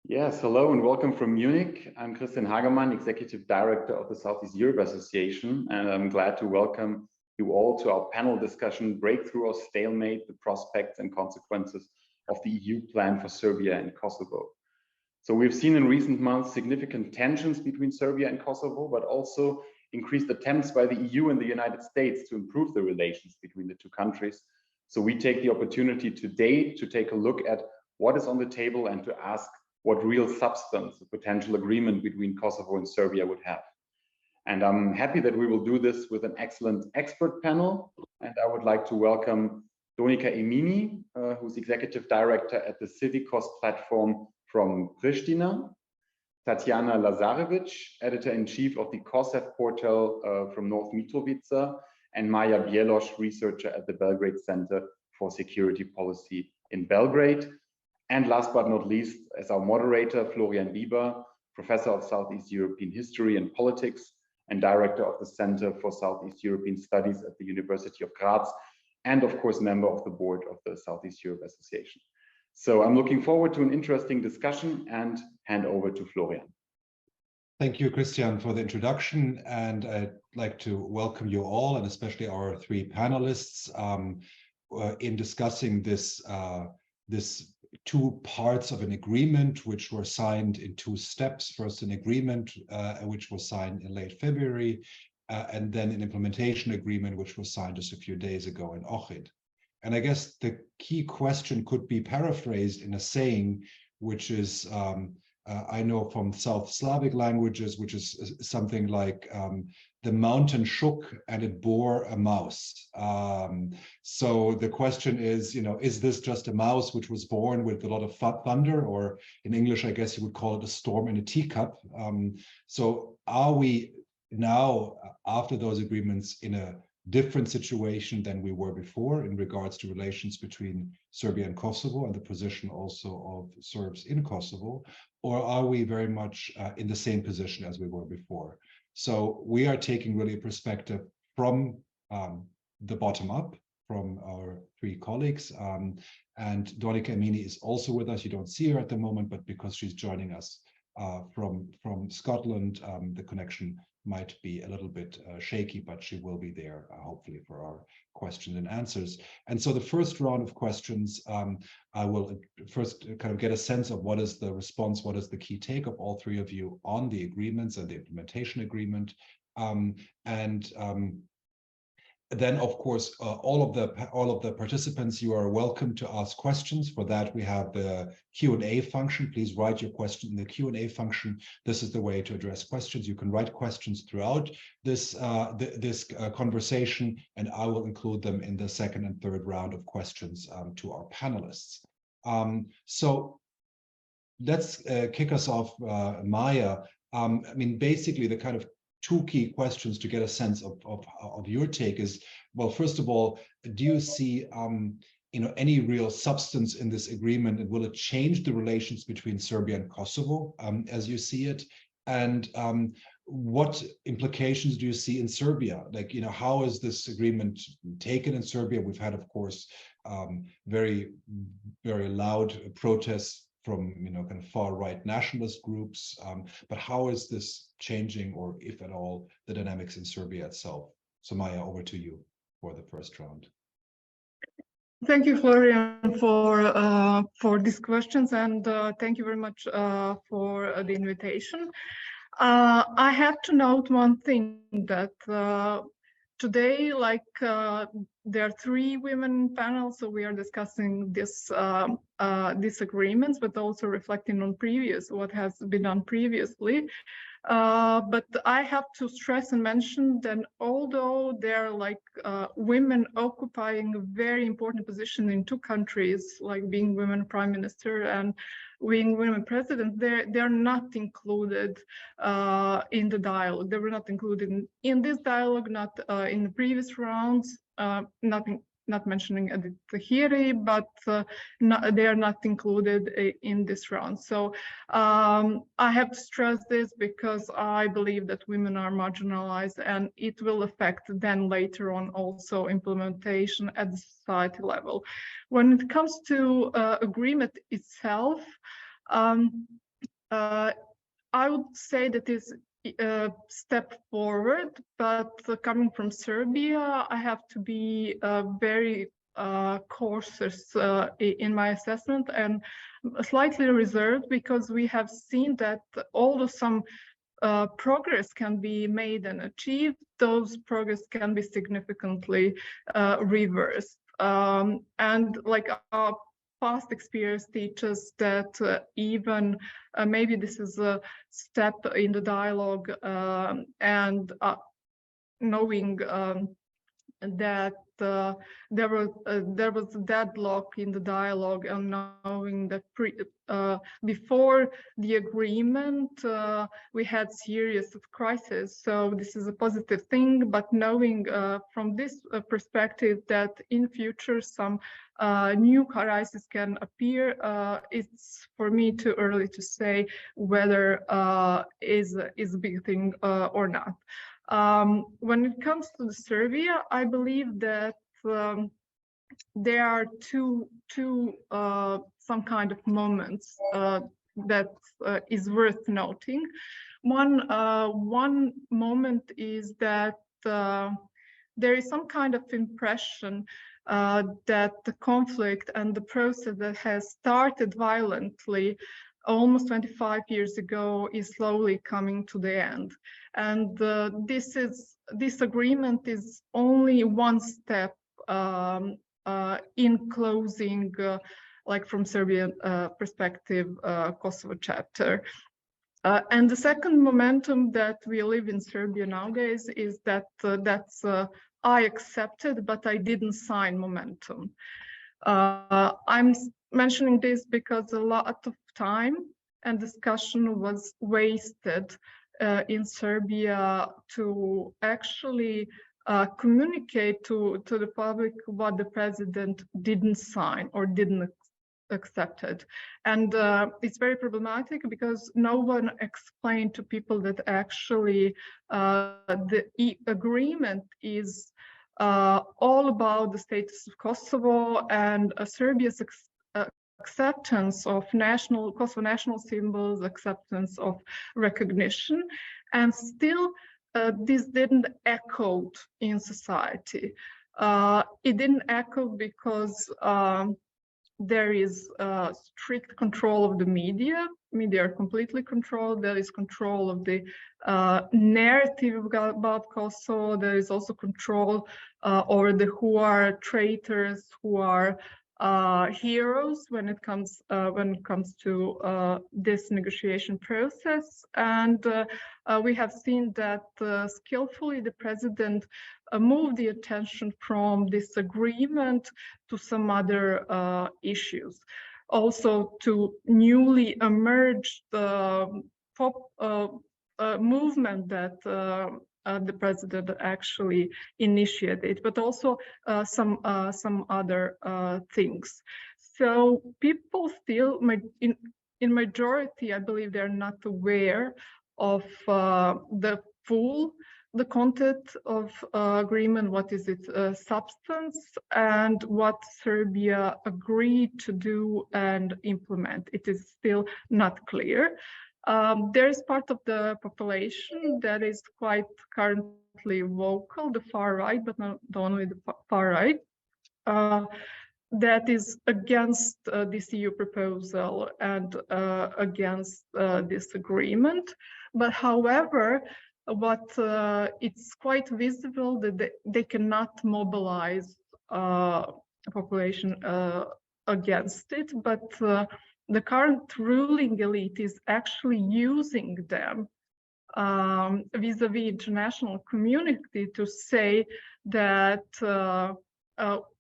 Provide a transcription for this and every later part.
Yes, hello and welcome from Munich. I'm Christian Hagemann, Executive Director of the Southeast Europe Association, and I'm glad to welcome you all to our panel discussion, Breakthrough or Stalemate, the Prospects and Consequences of the EU Plan for Serbia and Kosovo. So we've seen in recent months significant tensions between Serbia and Kosovo, but also increased attempts by the EU and the United States to improve the relations between the two countries. So we take the opportunity today to take a look at what is on the table and to ask what real substance a potential agreement between Kosovo and Serbia would have. And I'm happy that we will do this with an excellent expert panel. And I would like to welcome Donika Emini, who's Executive Director at the CiviKos platform from Prishtina, Tatjana Lazarević, Editor-in-Chief of the KoSSev portal from North Mitrovica, and Maja Bjeloš, researcher at the Belgrade Center for Security Policy in Belgrade. And last but not least, as our moderator, Florian Bieber, Professor of Southeast European History and Politics and Director of the Center for Southeast European Studies at the University of Graz, and of course, member of the board of the Southeast Europe Association. So I'm looking forward to an interesting discussion and hand over to Florian. Thank you, Christian, for the introduction. And I'd like to welcome you all, and especially our three panelists, in discussing this two parts of an agreement which were signed in two steps. First, an agreement which was signed in late February, and then an implementation agreement which was signed just a few days ago in Ohrid. And I guess the key question could be paraphrased in a saying, which is, I know from South Slavic languages, which is something like, the mountain shook and it bore a mouse. So the question is, is this just a mouse which was born with a lot of thunder, or in English, I guess you would call it a storm in a teacup. So are we now, after those agreements, in a different situation than we were before in regards to relations between Serbia and Kosovo and the position also of Serbs in Kosovo, or are we very much in the same position as we were before? So we are taking really a perspective from the bottom up, from our three colleagues, and Donika Emini is also with us. You don't see her at the moment, but because she's joining us from Scotland, the connection might be a little bit shaky, but she will be there hopefully for our questions and answers. And so the first round of questions, I will first kind of get a sense of what is the response, what is the key take of all three of you on the agreements and the implementation agreement. Then, of course, all of the participants, you are welcome to ask questions. For that, we have the Q&A function. Please write your question in the Q&A function. This is the way to address questions. You can write questions throughout this conversation, and I will include them in the second and third round of questions to our panelists. So let's kick us off, Maja. I mean, basically, the kind of two key questions to get a sense of your take is, well, first of all, do you see any real substance in this agreement, and will it change the relations between Serbia and Kosovo as you see it? And what implications do you see in Serbia? Like, how is this agreement taken in Serbia? We've had, of course, very, very loud protests from kind of far-right nationalist groups, but how is this changing, or if at all, the dynamics in Serbia itself? So Maja, over to you for the first round. Thank you, Florian, for these questions, and thank you very much for the invitation. I have to note one thing, that today, there are three women panels, so we are discussing these agreements, but also reflecting on what has been done previously. But I have to stress and mention that although there are women occupying a very important position in two countries, like being women prime minister and being women president, they're not included in the dialogue. They were not included in this dialogue, not in the previous rounds, not mentioning Edith Tahiri, but they are not included in this round. So I have to stress this because I believe that women are marginalized, and it will affect then later on also implementation at the society level. When it comes to agreement itself, I would say that is a step forward, but coming from Serbia, I have to be very cautious in my assessment and slightly reserved, because we have seen that although some progress can be made and achieved, those progress can be significantly reversed. And like our past experience teaches that even maybe this is a step in the dialogue, and knowing that there was a deadlock in the dialogue, and knowing that before the agreement we had serious crisis. So this is a positive thing, but knowing from this perspective that in future some new crisis can appear, it's for me too early to say whether is a big thing or not. When it comes to Serbia, I believe that there are two some kind of moments that is worth noting. One moment is that there is some kind of impression that the conflict and the process that has started violently almost 25 years ago is slowly coming to the end. And this agreement is only one step in closing, like from Serbian perspective, Kosovo chapter. And the second momentum that we live in Serbia nowadays is that that's I accepted, but I didn't sign momentum. I'm mentioning this because a lot of time and discussion was wasted in Serbia to actually communicate to the public what the president didn't sign or didn't accept it. And it's very problematic because no one explained to people that actually the agreement is all about the status of Kosovo and Serbia's acceptance of Kosovo national symbols, acceptance of recognition, and still this didn't echo in society. It didn't echo because there is strict control of the media. Media are completely controlled. There is control of the narrative about Kosovo. There is also control over the who are traitors, who are heroes when it comes to this negotiation process. And we have seen that skillfully the president moved the attention from this agreement to some other issues. Also to newly emerged movement that the president actually initiated, but also some other things. So people still, in majority, I believe they're not aware of the content of agreement, what is its substance, and what Serbia agreed to do and implement. It is still not clear. There is part of the population that is quite currently vocal, the far right, but not only the far right, that is against this EU proposal and against this agreement. But however, it's quite visible that they cannot mobilize population against it, but the current ruling elite is actually using them vis-a-vis international community to say that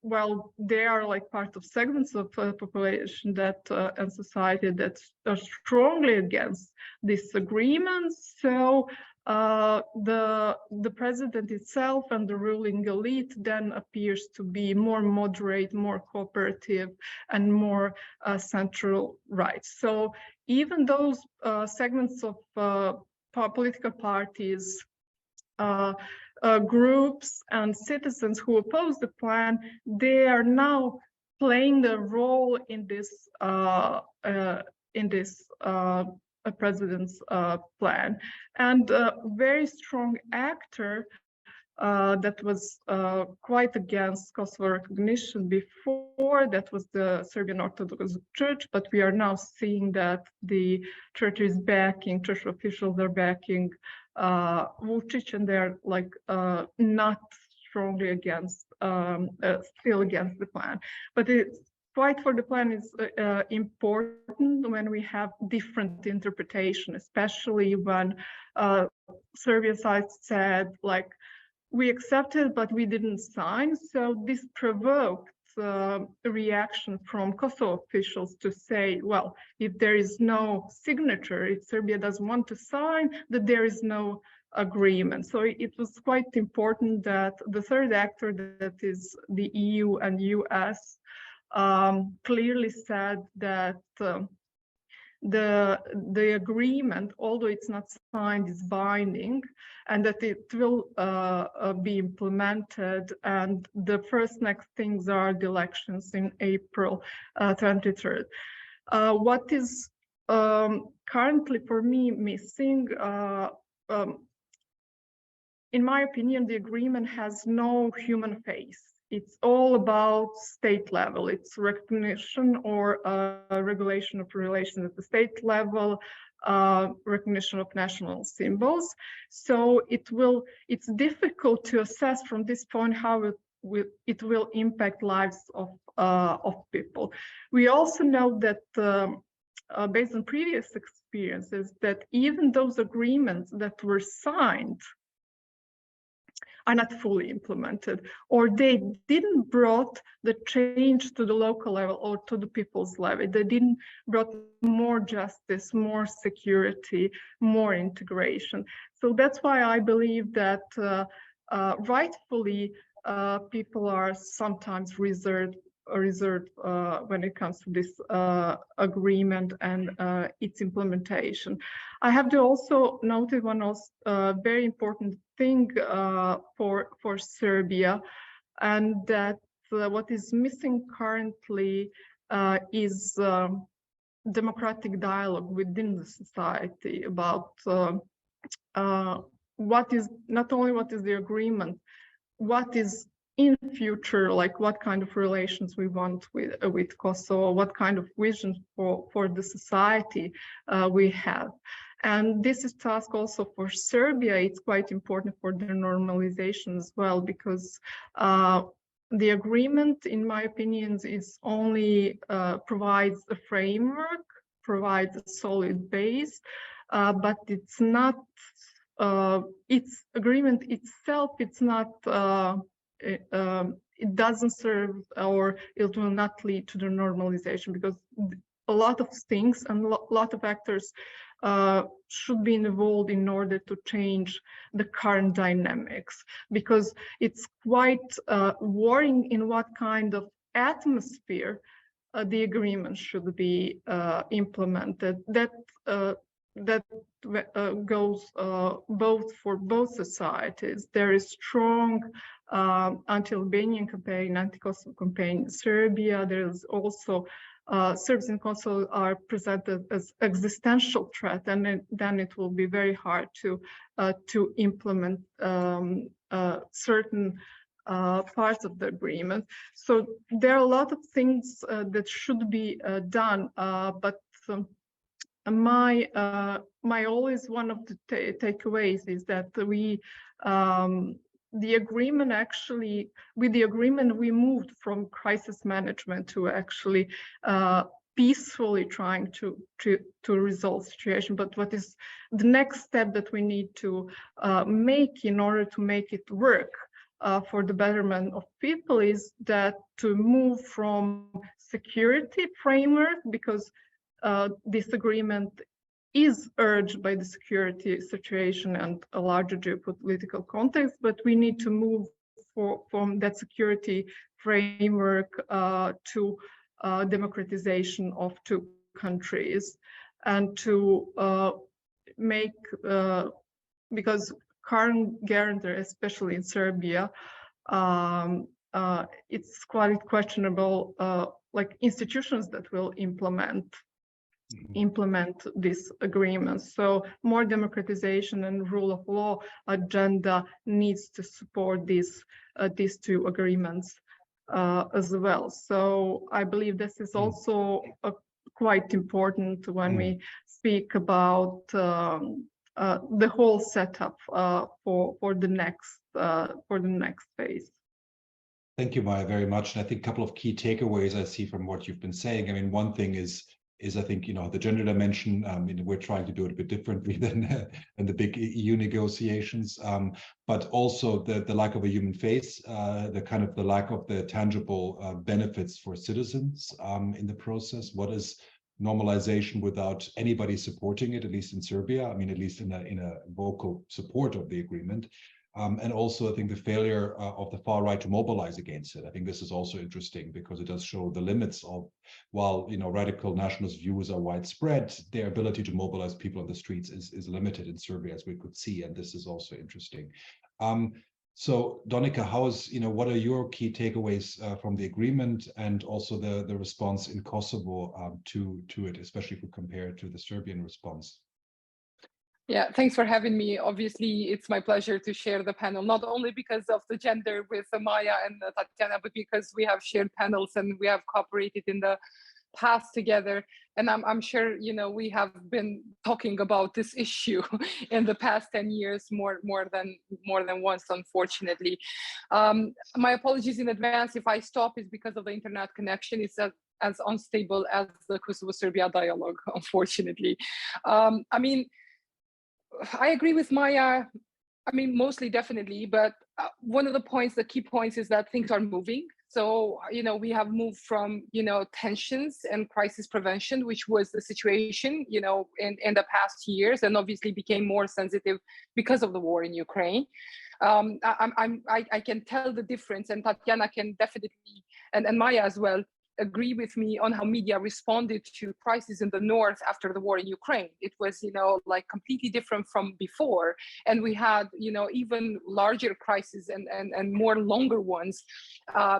well, they are like part of segments of population that and society that are strongly against this agreement. So the president itself and the ruling elite then appears to be more moderate, more cooperative, and more central right. So even those segments of political parties, groups and citizens who oppose the plan, they are now playing the role in this president's plan. And a very strong actor that was quite against Kosovo recognition before, that was the Serbian Orthodox Church, but we are now seeing that the church is backing, church officials are backing Vučić, and they're like not strongly against, still against the plan. But it's fight for the plan is important when we have different interpretation, especially when Serbia side said, like, we accepted, but we didn't sign. So this provoked a reaction from Kosovo officials to say, well, if there is no signature, if Serbia doesn't want to sign, that there is no agreement. So it was quite important that the third actor, that is the EU and US, clearly said that the agreement, although it's not signed, is binding, and that it will be implemented. And the first next things are the elections in April 23rd. What is currently for me missing, in my opinion, the agreement has no human face. It's all about state level. It's recognition or regulation of relations at the state level, recognition of national symbols. So it's difficult to assess from this point how it will impact lives of people. We also know that based on previous experiences, that even those agreements that were signed are not fully implemented, or they didn't brought the change to the local level or to the people's level. They didn't brought more justice, more security, more integration. So that's why I believe that rightfully people are sometimes reserved when it comes to this agreement and its implementation. I have to also note one very important thing for Serbia, and that what is missing currently is democratic dialogue within the society about what is not only what is the agreement, what is in future, like what kind of relations we want with Kosovo, what kind of vision for the society we have. And this is task also for Serbia. It's quite important for the normalization as well, because the agreement, in my opinion, is only provides a framework, provides a solid base, but it's not, its agreement itself, it's not, it doesn't serve, or it will not lead to the normalization, because a lot of things and a lot of actors should be involved in order to change the current dynamics, because it's quite worrying in what kind of atmosphere the agreement should be implemented. That goes both for both societies. There is strong anti-Albanian campaign, anti-Kosovo campaign in Serbia. There is also Serbs in Kosovo are presented as existential threat, and then it will be very hard to implement certain parts of the agreement. So there are a lot of things that should be done, but my always one of the takeaways is that we the agreement actually, with the agreement, we moved from crisis management to actually peacefully trying to resolve the situation. But what is the next step that we need to make in order to make it work for the betterment of people is that to move from security framework, because this agreement is urged by the security situation and a larger geopolitical context, but we need to move from that security framework to democratization of two countries, and to make, because current guarantor, especially in Serbia, it's quite questionable, like institutions that will implement implement these agreements. So more democratization and rule of law agenda needs to support these two agreements as well. So I believe this is also quite important when we speak about the whole setup for the next phase. Thank you, Maja, very much. And I think a couple of key takeaways I see from what you've been saying. I mean, one thing is I think, the gender dimension. We're trying to do it a bit differently than the big EU negotiations, but also the lack of a human face, the lack of the tangible benefits for citizens in the process. What is normalization without anybody supporting it, at least in Serbia? I mean, at least in a vocal support of the agreement. And also, I think the failure of the far right to mobilize against it. I think this is also interesting because it does show the limits of, while radical nationalist views are widespread, their ability to mobilize people on the streets is limited in Serbia, as we could see, and this is also interesting. So, Donika, what are your key takeaways from the agreement and also the response in Kosovo to it, especially if we compare it to the Serbian response? Yeah, thanks for having me. Obviously, it's my pleasure to share the panel, not only because of the gender with Maja and Tatjana, but because we have shared panels and we have cooperated in the past together. And I'm sure, we have been talking about this issue in the past 10 years, more than once, unfortunately. My apologies in advance if I stop, is because of the internet connection. It's as unstable as the Kosovo-Serbia dialogue, unfortunately. I agree with Maja, mostly definitely, but one of the key points is that things are moving. So, we have moved from, tensions and crisis prevention, which was the situation, in the past years, and obviously became more sensitive because of the war in Ukraine. I can tell the difference, and Tatjana can definitely, and Maja as well, agree with me on how media responded to crises in the north after the war in Ukraine. It was, completely different from before. And we had, even larger crises and more longer ones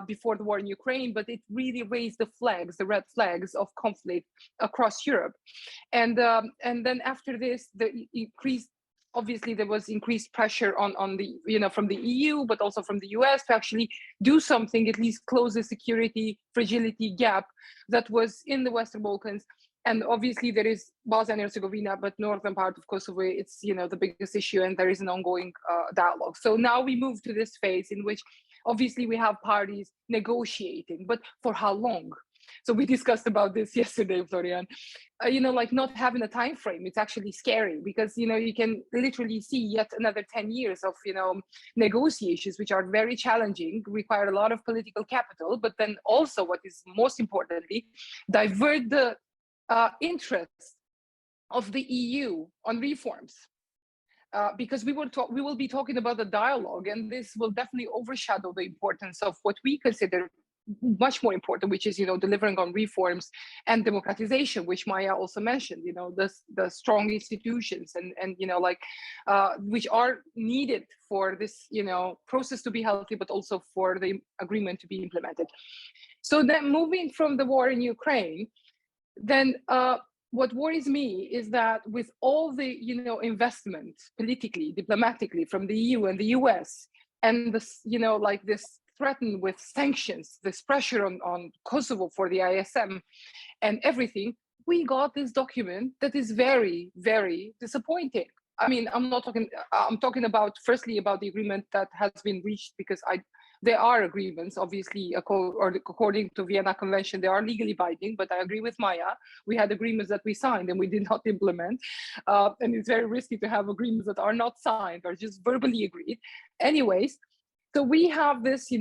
before the war in Ukraine, but it really raised the red flags of conflict across Europe. And then after this, obviously there was increased pressure on the, from the EU, but also from the US to actually do something, at least close the security fragility gap that was in the Western Balkans. And obviously there is Bosnia and Herzegovina, but northern part of Kosovo, it's, the biggest issue, and there is an ongoing dialogue. So now we move to this phase in which obviously we have parties negotiating, but for how long? So we discussed about this yesterday, Florian. Not having a time frame, it's actually scary because, you can literally see yet another 10 years of, negotiations, which are very challenging, require a lot of political capital, but then also what is most importantly, divert the interests of the EU on reforms. Because we will be talking about the dialogue, and this will definitely overshadow the importance of what we consider much more important, which is, delivering on reforms and democratization, which Maja also mentioned, the strong institutions and which are needed for this, process to be healthy, but also for the agreement to be implemented. So then moving from the war in Ukraine, then what worries me is that with all the, investment politically, diplomatically from the EU and the US, and this, this threatened with sanctions, this pressure on Kosovo for the ISM and everything, we got this document that is very, very disappointing. I'm talking about, firstly, about the agreement that has been reached, because there are agreements, obviously, according to Vienna Convention, they are legally binding, but I agree with Maja. We had agreements that we signed and we did not implement. And it's very risky to have agreements that are not signed or just verbally agreed. Anyways, so we have this,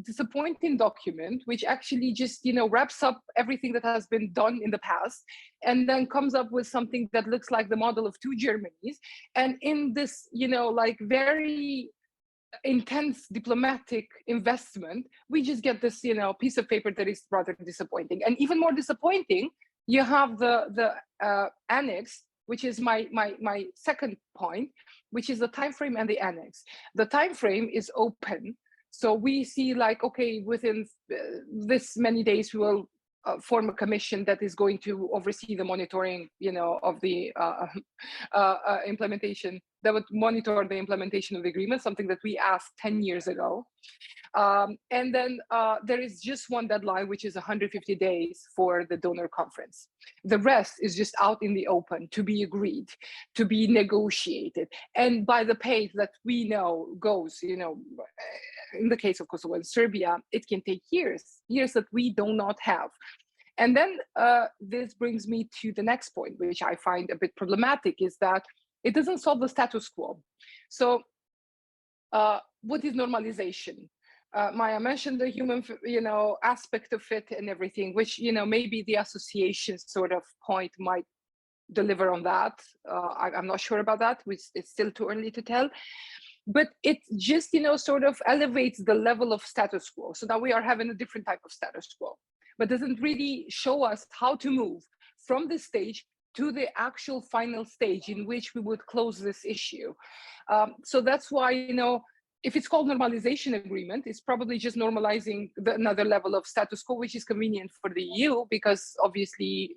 disappointing document, which actually just, wraps up everything that has been done in the past, and then comes up with something that looks like the model of two Germanys. And in this, very intense diplomatic investment, we just get this, piece of paper that is rather disappointing. And even more disappointing, you have the annex, which is my second point, which is the time frame and the annex. The time frame is open, so we see okay, within this many days we will form a commission that is going to oversee the monitoring, of the implementation, that would monitor the implementation of the agreement, something that we asked 10 years ago. And then there is just one deadline, which is 150 days for the donor conference. The rest is just out in the open to be agreed, to be negotiated. And by the pace that we know goes, in the case of Kosovo and Serbia, it can take years that we do not have. And then this brings me to the next point, which I find a bit problematic, is that it doesn't solve the status quo. So what is normalization? Maja mentioned the human, aspect of it and everything, which, maybe the association sort of point might deliver on that. I'm not sure about that, which it's still too early to tell. But it just, sort of elevates the level of status quo. So now we are having a different type of status quo, but doesn't really show us how to move from this stage to the actual final stage in which we would close this issue. So that's why, if it's called normalization agreement, it's probably just normalizing another level of status quo, which is convenient for the EU because obviously,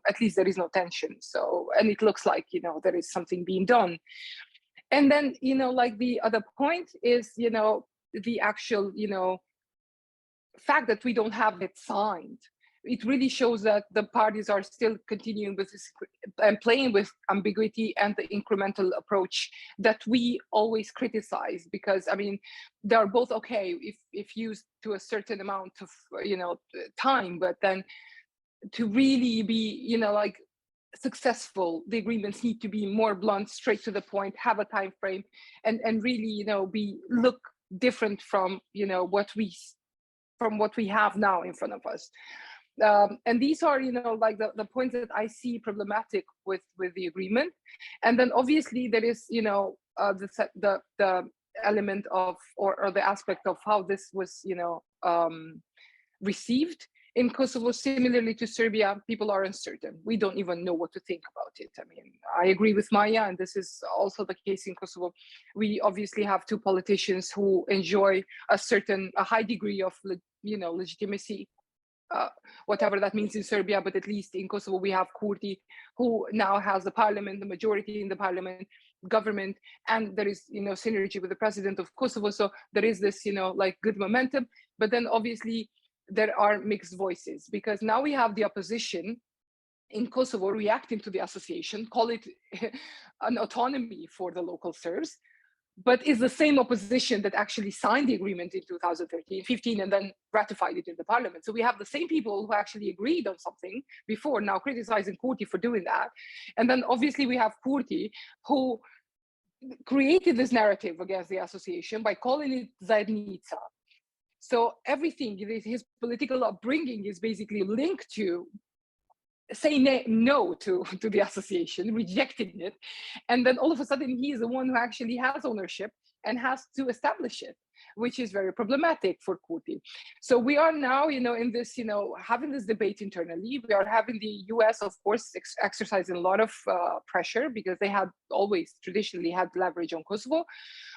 at least there is no tension. So, and it looks like, there is something being done. And then, like the other point is, the actual, fact that we don't have it signed. It really shows that the parties are still continuing with this and playing with ambiguity and the incremental approach that we always criticize, because I mean, they're both okay if used to a certain amount of, time, but then to really be, like successful, the agreements need to be more blunt, straight to the point, have a time frame, and really, look different from, what we have now in front of us. And these are, like the points that I see problematic with the agreement. And then obviously there is, the element of, or the aspect of how this was, received. In Kosovo, similarly to Serbia, people are uncertain. We don't even know what to think about it. I mean, I agree with Maja, and this is also the case in Kosovo. We obviously have two politicians who enjoy a high degree of, legitimacy, whatever that means in Serbia, but at least in Kosovo, we have Kurti, who now has the parliament, the majority in the parliament, government, and there is, synergy with the president of Kosovo. So there is this, like good momentum, but then obviously, there are mixed voices, because now we have the opposition in Kosovo reacting to the association, call it an autonomy for the local Serbs, but is the same opposition that actually signed the agreement in 2013-15 and then ratified it in the parliament. So we have the same people who actually agreed on something before now criticizing Kurti for doing that. And then obviously we have Kurti, who created this narrative against the association by calling it Zajednica. So everything, his political upbringing is basically linked to saying no to the association, rejecting it. And then all of a sudden, he is the one who actually has ownership and has to establish it, which is very problematic for Kurti. So we are now, in this, having this debate internally. We are having the US, of course, exercising a lot of pressure, because they had always traditionally had leverage on Kosovo,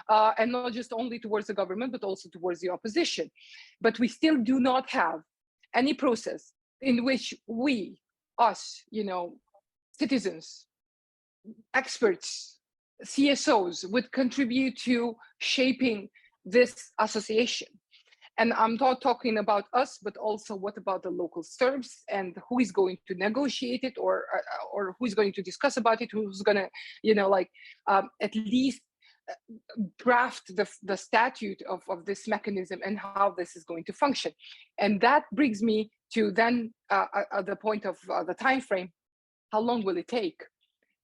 and not just only towards the government, but also towards the opposition. But we still do not have any process in which us, citizens, experts, CSOs would contribute to shaping this association. And I'm not talking about us, but also what about the local Serbs, and who is going to negotiate it, or who's going to discuss about it, who's going to, at least draft the statute of this mechanism and how this is going to function. And that brings me to then the point of the time frame. How long will it take?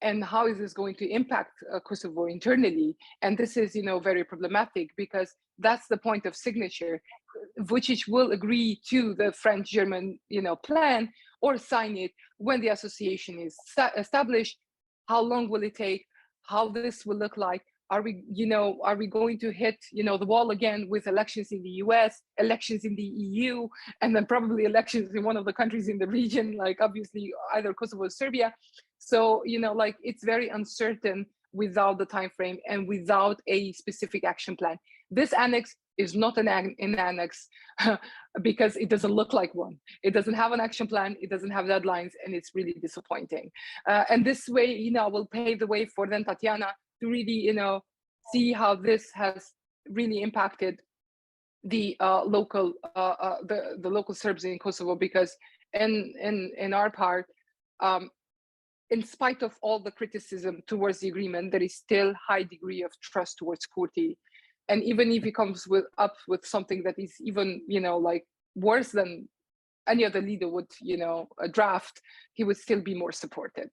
And how is this going to impact Kosovo internally? And this is, very problematic, because that's the point of signature. Vučić will agree to the French-German, plan, or sign it when the association is established. How long will it take? How this will look like? Are we going to hit, the wall again with elections in the US, elections in the EU, and then probably elections in one of the countries in the region, like obviously either Kosovo or Serbia. So, it's very uncertain without the time frame and without a specific action plan. This annex is not an annex because it doesn't look like one. It doesn't have an action plan, it doesn't have deadlines, and it's really disappointing. And this way, will pave the way for then Tatjana to really, see how this has really impacted the local Serbs in Kosovo, because in our part, in spite of all the criticism towards the agreement, there is still high degree of trust towards Kurti. And even if he comes up with something that is even, like worse than any other leader would, draft, he would still be more supported.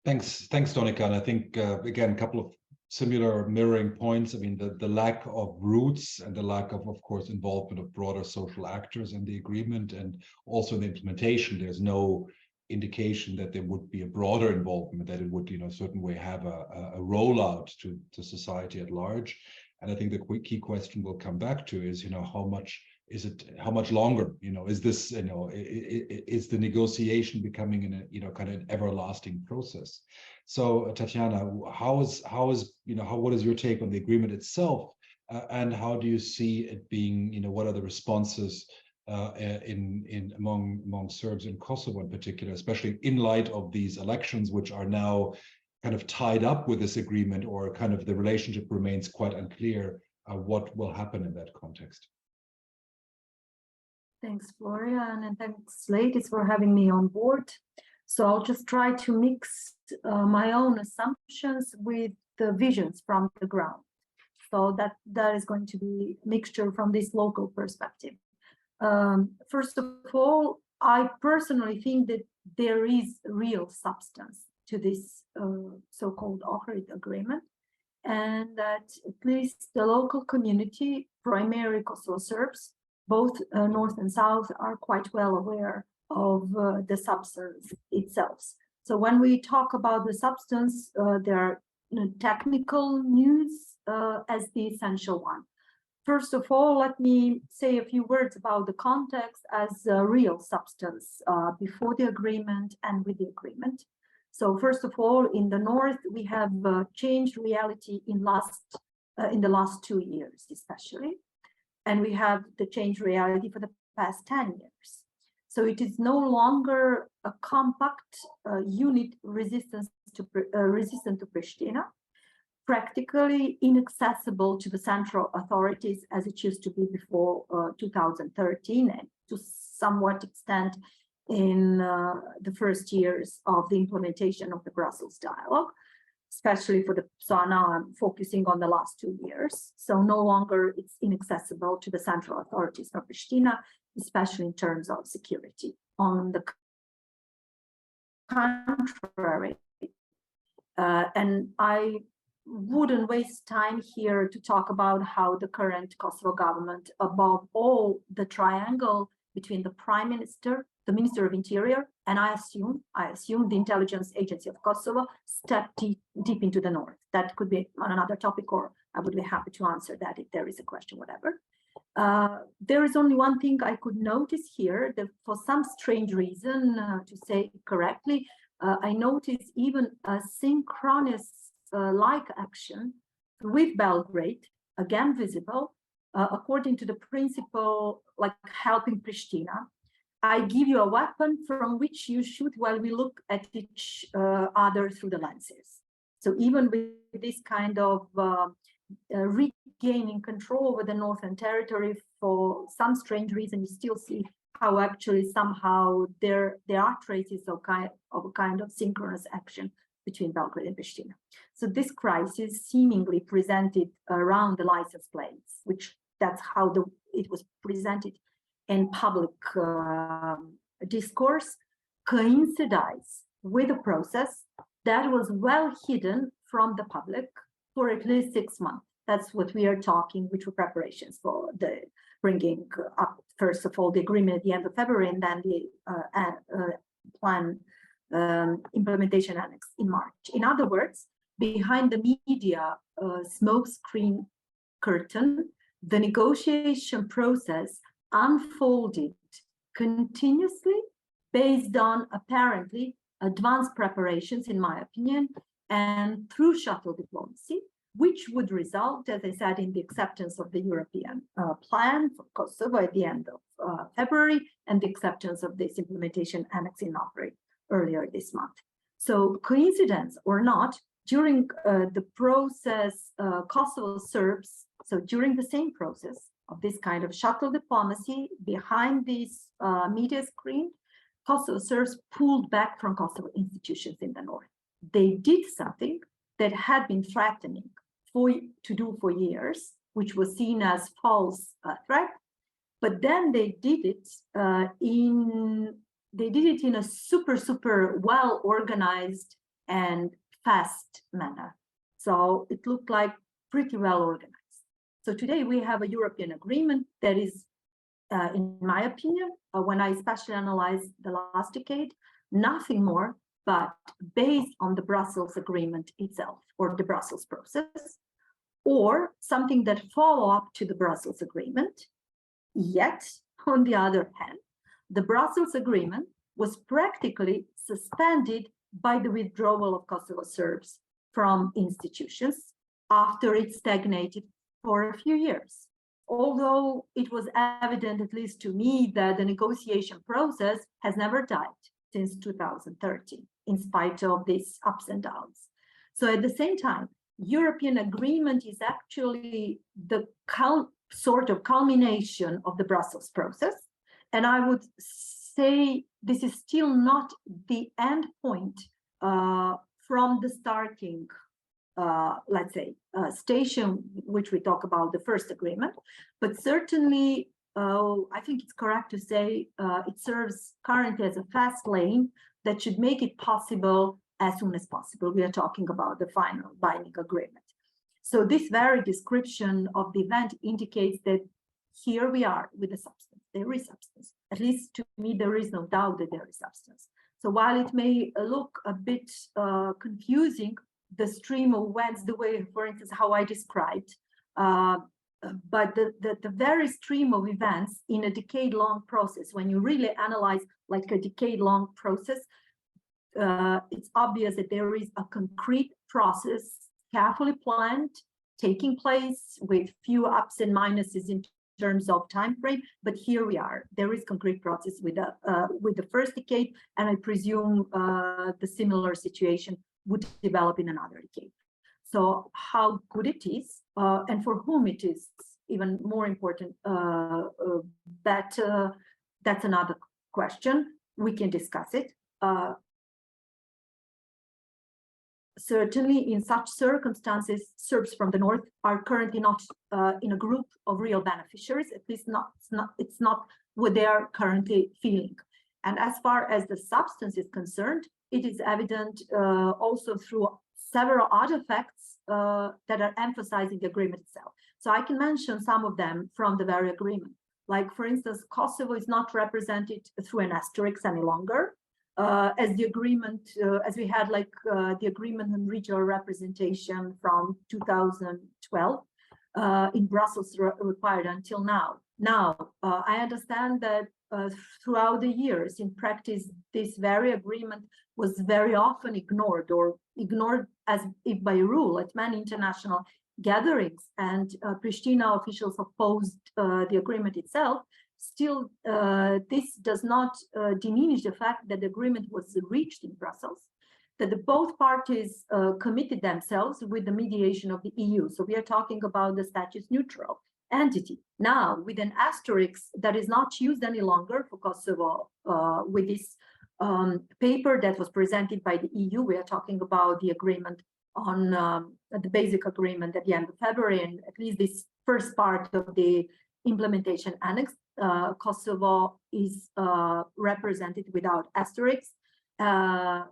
Thanks, Donika. And I think, again, a couple of similar mirroring points. I mean, the lack of roots and the lack of course, involvement of broader social actors in the agreement, and also in the implementation, there's no indication that there would be a broader involvement, that it would, a certain way have a rollout to society at large. And I think the key question we'll come back to is, how much longer, is this, is the negotiation becoming kind of an everlasting process? So Tatjana, what is your take on the agreement itself, and how do you see it being, what are the responses among Serbs in Kosovo in particular, especially in light of these elections, which are now kind of tied up with this agreement, or kind of the relationship remains quite unclear what will happen in that context? Thanks, Florian, and thanks, ladies, for having me on board. So I'll just try to mix my own assumptions with the visions from the ground. So that is going to be a mixture from this local perspective. First of all, I personally think that there is real substance to this so-called Ohrid agreement, and that at least the local community, primarily Kosovo Serbs, both North and South, are quite well aware of the substance itself. So when we talk about the substance, there are technical news as the essential one. First of all, let me say a few words about the context as a real substance before the agreement and with the agreement. So first of all, in the North, we have changed reality in the last 2 years, especially. And we have the changed reality for the past 10 years. So it is no longer a compact unit resistant to Prishtina, practically inaccessible to the central authorities as it used to be before 2013, and to somewhat extent in the first years of the implementation of the Brussels dialogue, especially so now I'm focusing on the last 2 years. So no longer it's inaccessible to the central authorities of Prishtina, especially in terms of security. On the contrary, and I wouldn't waste time here to talk about how the current Kosovo government, above all the triangle between the Prime Minister, the Minister of Interior, and I assume the Intelligence Agency of Kosovo, stepped deep into the North. That could be on another topic, or I would be happy to answer that if there is a question, whatever. There is only one thing I could notice here, that for some strange reason, to say correctly, I noticed even a synchronous like action with Belgrade, again visible, according to the principle like helping Prishtina. I give you a weapon from which you shoot while we look at each other through the lenses. So even with this kind of regaining control over the Northern Territory, for some strange reason, you still see how actually somehow there are traces of a kind of synchronous action between Belgrade and Prishtina. So this crisis seemingly presented around the license plates, which that's how it was presented in public discourse, coincides with a process that was well hidden from the public for at least 6 months. That's what we are talking, which were preparations for the bringing up, first of all, the agreement at the end of February, and then the plan implementation annex in March. In other words, behind the media smokescreen curtain, the negotiation process unfolded continuously based on apparently advanced preparations, in my opinion, and through shuttle diplomacy, which would result, as I said, in the acceptance of the European plan for Kosovo at the end of February, and the acceptance of this implementation annex in Ohrid earlier this month. So coincidence or not, during the process, Kosovo Serbs, so during the same process of this kind of shuttle diplomacy behind this media screen, Kosovo Serbs pulled back from Kosovo institutions in the north. They did something that had been threatening to do for years, which was seen as false threat, but then they did it in a super well organized and fast manner. So it looked like pretty well organized. So today we have a European agreement that is, in my opinion, when I especially analyze the last decade, nothing more but based on the Brussels agreement itself, or the Brussels process, or something that follow up to the Brussels agreement. Yet, on the other hand, the Brussels agreement was practically suspended by the withdrawal of Kosovo Serbs from institutions after it stagnated for a few years. Although it was evident, at least to me, that the negotiation process has never died since 2013, in spite of these ups and downs. So at the same time, European agreement is actually the sort of culmination of the Brussels process. And I would say this is still not the end point from the starting, let's say, station, which we talk about the first agreement, but certainly I think it's correct to say it serves currently as a fast lane that should make it possible as soon as possible. We are talking about the final binding agreement. So this very description of the event indicates that here we are with the substance. There is substance. At least to me, there is no doubt that there is substance. So while it may look a bit confusing, the stream of events, the way, for instance, how I described, but the very stream of events in a decade-long process, when you really analyze like a decade-long process, it's obvious that there is a concrete process, carefully planned, taking place with few ups and minuses in terms of time frame. But here we are. There is concrete process with the first decade, and I presume the similar situation would develop in another decade. So how good it is, and for whom it is even more important, that's another question. We can discuss it. Certainly, in such circumstances, Serbs from the north are currently not in a group of real beneficiaries. At least it's not what they are currently feeling. And as far as the substance is concerned, it is evident also through several other facts that are emphasizing the agreement itself. So I can mention some of them from the very agreement. Like, for instance, Kosovo is not represented through an asterisk any longer. As the agreement, as we had like the agreement on regional representation from 2012 in Brussels required until now. Now, I understand that throughout the years, in practice, this very agreement was very often ignored, or ignored as if by rule at many international gatherings, and Prishtina officials opposed the agreement itself. Still, this does not diminish the fact that the agreement was reached in Brussels, that both parties committed themselves with the mediation of the EU. So we are talking about the status neutral entity. Now, with an asterisk that is not used any longer for Kosovo, with this paper that was presented by the EU, we are talking about the agreement on the basic agreement at the end of February, and at least this first part of the implementation annex, Kosovo is represented without asterisks.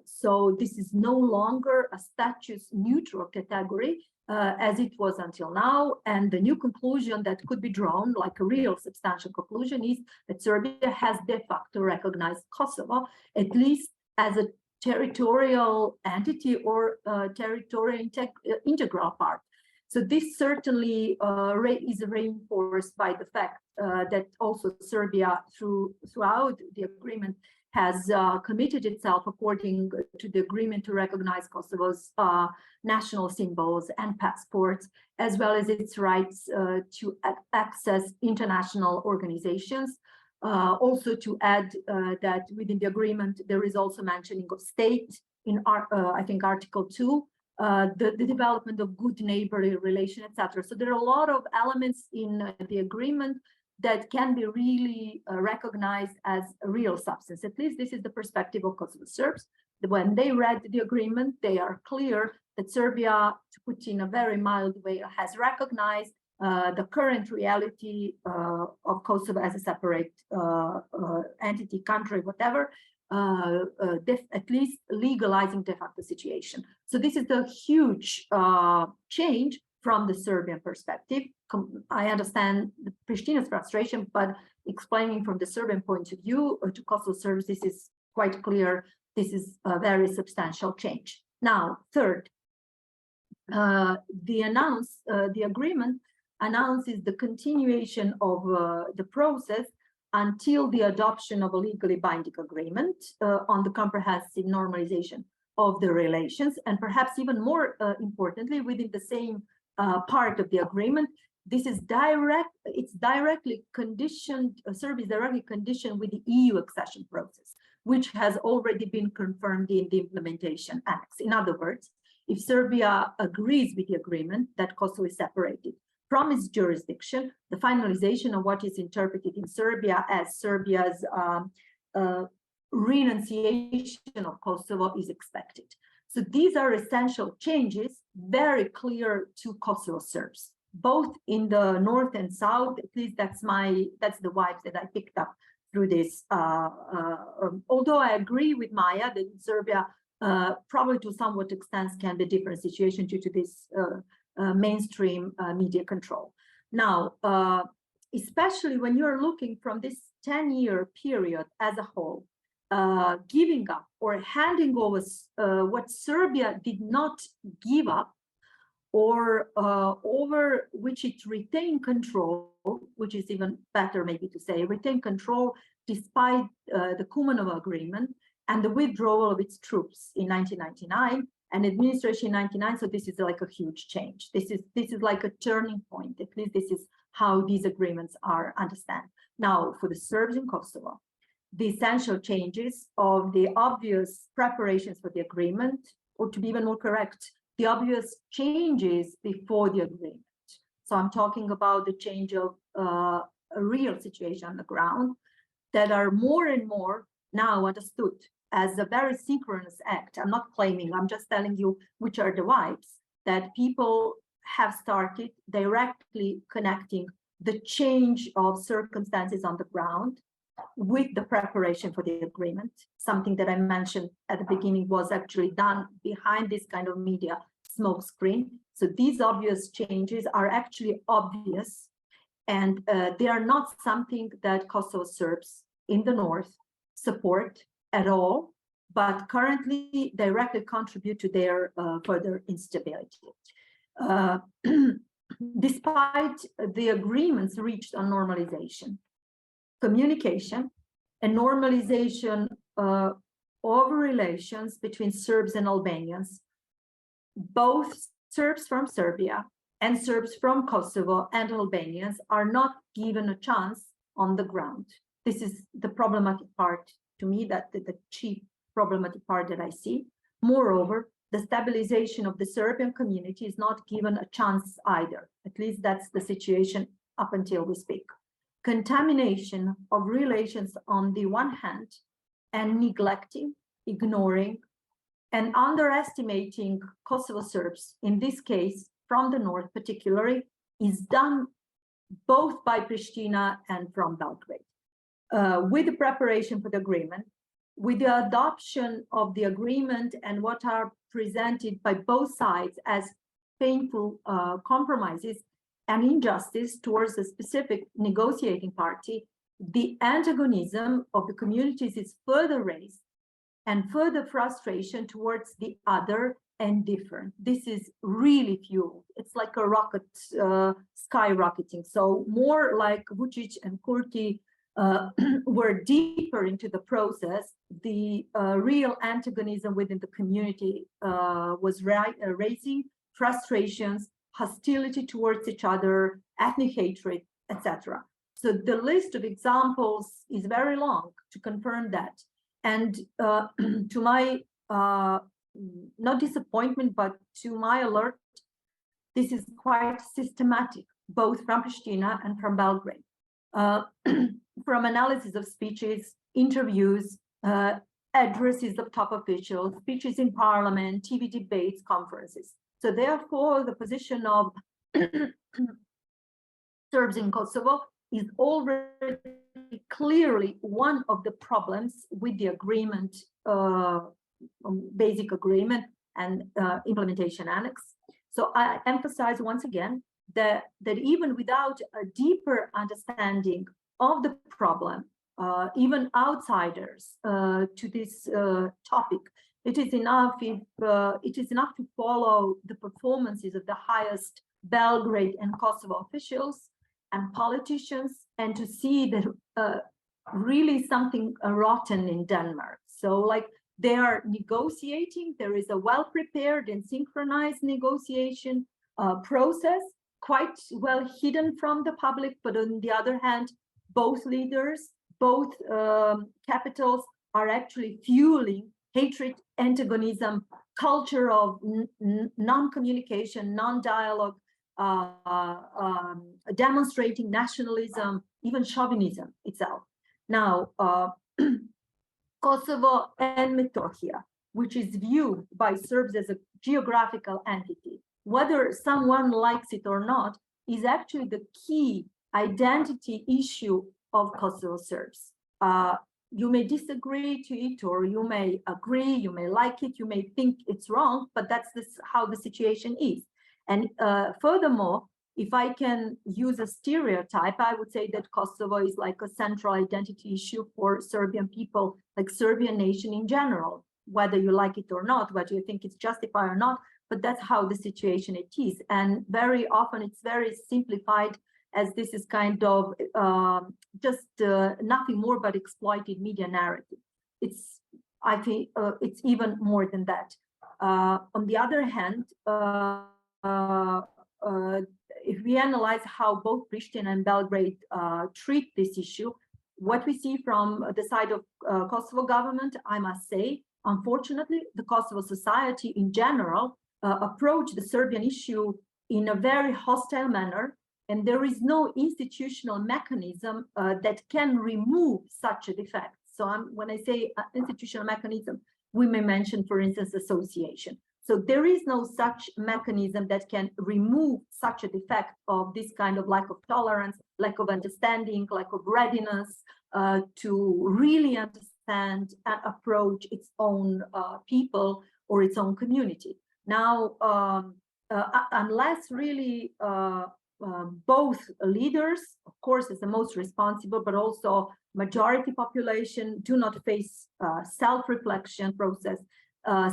So this is no longer a status neutral category as it was until now. And the new conclusion that could be drawn, like a real substantial conclusion, is that Serbia has de facto recognized Kosovo, at least as a territorial entity or territorial integral part. So this certainly is reinforced by the fact that also Serbia, throughout the agreement, has committed itself according to the agreement to recognize Kosovo's national symbols and passports, as well as its rights to access international organizations. Also to add that within the agreement, there is also mentioning of state in, I think, Article 2, the development of good neighborly relation, etc. So there are a lot of elements in the agreement that can be really recognized as a real substance. At least this is the perspective of Kosovo Serbs. When they read the agreement, they are clear that Serbia, to put in a very mild way, has recognized the current reality of Kosovo as a separate entity, country, whatever, at least legalizing de facto situation. So this is a huge change from the Serbian perspective. I understand Prishtina's frustration, but explaining from the Serbian point of view to Kosovo Serbs, this is quite clear. This is a very substantial change. Now, third, the agreement announces the continuation of the process until the adoption of a legally binding agreement on the comprehensive normalization of the relations, and perhaps even more importantly, within the same part of the agreement, this is directly conditioned, Serbia is directly conditioned with the EU accession process, which has already been confirmed in the implementation annex. In other words, if Serbia agrees with the agreement that Kosovo is separated from its jurisdiction, the finalization of what is interpreted in Serbia as Serbia's renunciation of Kosovo is expected. So these are essential changes, very clear to Kosovo Serbs, both in the north and south. At least that's the vibes that I picked up through this. Although I agree with Maja that in Serbia, probably to somewhat extent can be a different situation due to this mainstream media control. Now, especially when you're looking from this 10-year period as a whole, giving up or handing over what Serbia did not give up, or over which it retained control, which is even better maybe to say, retain control despite the Kumanova agreement and the withdrawal of its troops in 1999 and administration in 1999. So this is like a huge change. This is like a turning point. At least this is how these agreements are understood. Now, for the Serbs in Kosovo, the essential changes of the obvious preparations for the agreement, or to be even more correct, the obvious changes before the agreement. So I'm talking about the change of a real situation on the ground that are more and more now understood as a very synchronous act. I'm not claiming, I'm just telling you which are the vibes that people have started directly connecting the change of circumstances on the ground with the preparation for the agreement. Something that I mentioned at the beginning was actually done behind this kind of media smoke screen. So these obvious changes are actually obvious, and they are not something that Kosovo Serbs in the north support at all, but currently directly contribute to their further instability. Despite the agreements reached on normalization, communication, and normalization of relations between Serbs and Albanians, both Serbs from Serbia and Serbs from Kosovo and Albanians are not given a chance on the ground. This is the problematic part to me, that the chief problematic part that I see. Moreover, the stabilization of the Serbian community is not given a chance either. At least that's the situation up until we speak. Contamination of relations on the one hand, and neglecting, ignoring, and underestimating Kosovo Serbs, in this case, from the north particularly, is done both by Prishtina and from Belgrade. With the preparation for the agreement, with the adoption of the agreement and what are presented by both sides as painful compromises and injustice towards a specific negotiating party, the antagonism of the communities is further raised, and further frustration towards the other and different. This is really fueled. It's like a rocket skyrocketing. So more like Vučić and Kurti were deeper into the process, the real antagonism within the community was raising frustrations, hostility towards each other, ethnic hatred, etc. So the list of examples is very long to confirm that. And to my, not disappointment, but to my alert, this is quite systematic, both from Prishtina and from Belgrade. From analysis of speeches, interviews, addresses of top officials, speeches in parliament, TV debates, conferences. So therefore, the position of Serbs in Kosovo is already clearly one of the problems with the agreement, basic agreement and implementation annex. So I emphasize once again that even without a deeper understanding of the problem, even outsiders to this topic, it is enough if it is enough to follow the performances of the highest Belgrade and Kosovo officials and politicians, and to see that really something rotten in Denmark. So like they are negotiating, there is a well-prepared and synchronized negotiation process, quite well hidden from the public, but on the other hand, both leaders, both capitals are actually fueling hatred, antagonism, culture of non-communication, non-dialogue, demonstrating nationalism, even chauvinism itself. Now, Kosovo and Metohija, which is viewed by Serbs as a geographical entity, whether someone likes it or not, is actually the key identity issue of Kosovo Serbs. You may disagree to it, or you may agree, you may like it, you may think it's wrong, but that's how the situation is. And furthermore, if I can use a stereotype, I would say that Kosovo is like a central identity issue for Serbian people, like Serbian nation in general, whether you like it or not, whether you think it's justified or not, but that's how the situation it is. And very often it's very simplified, as this is kind of just nothing more but exploited media narrative. I think it's even more than that. On the other hand, if we analyze how both Prishtina and Belgrade treat this issue, what we see from the side of Kosovo government, I must say, unfortunately, the Kosovo society in general approach the Serbian issue in a very hostile manner, and there is no institutional mechanism that can remove such a defect. So when I say institutional mechanism, we may mention, for instance, association. So there is no such mechanism that can remove such a defect of this kind of lack of tolerance, lack of understanding, lack of readiness to really understand and approach its own people or its own community. Now, unless really both leaders, of course, is the most responsible, but also majority population do not face self-reflection process,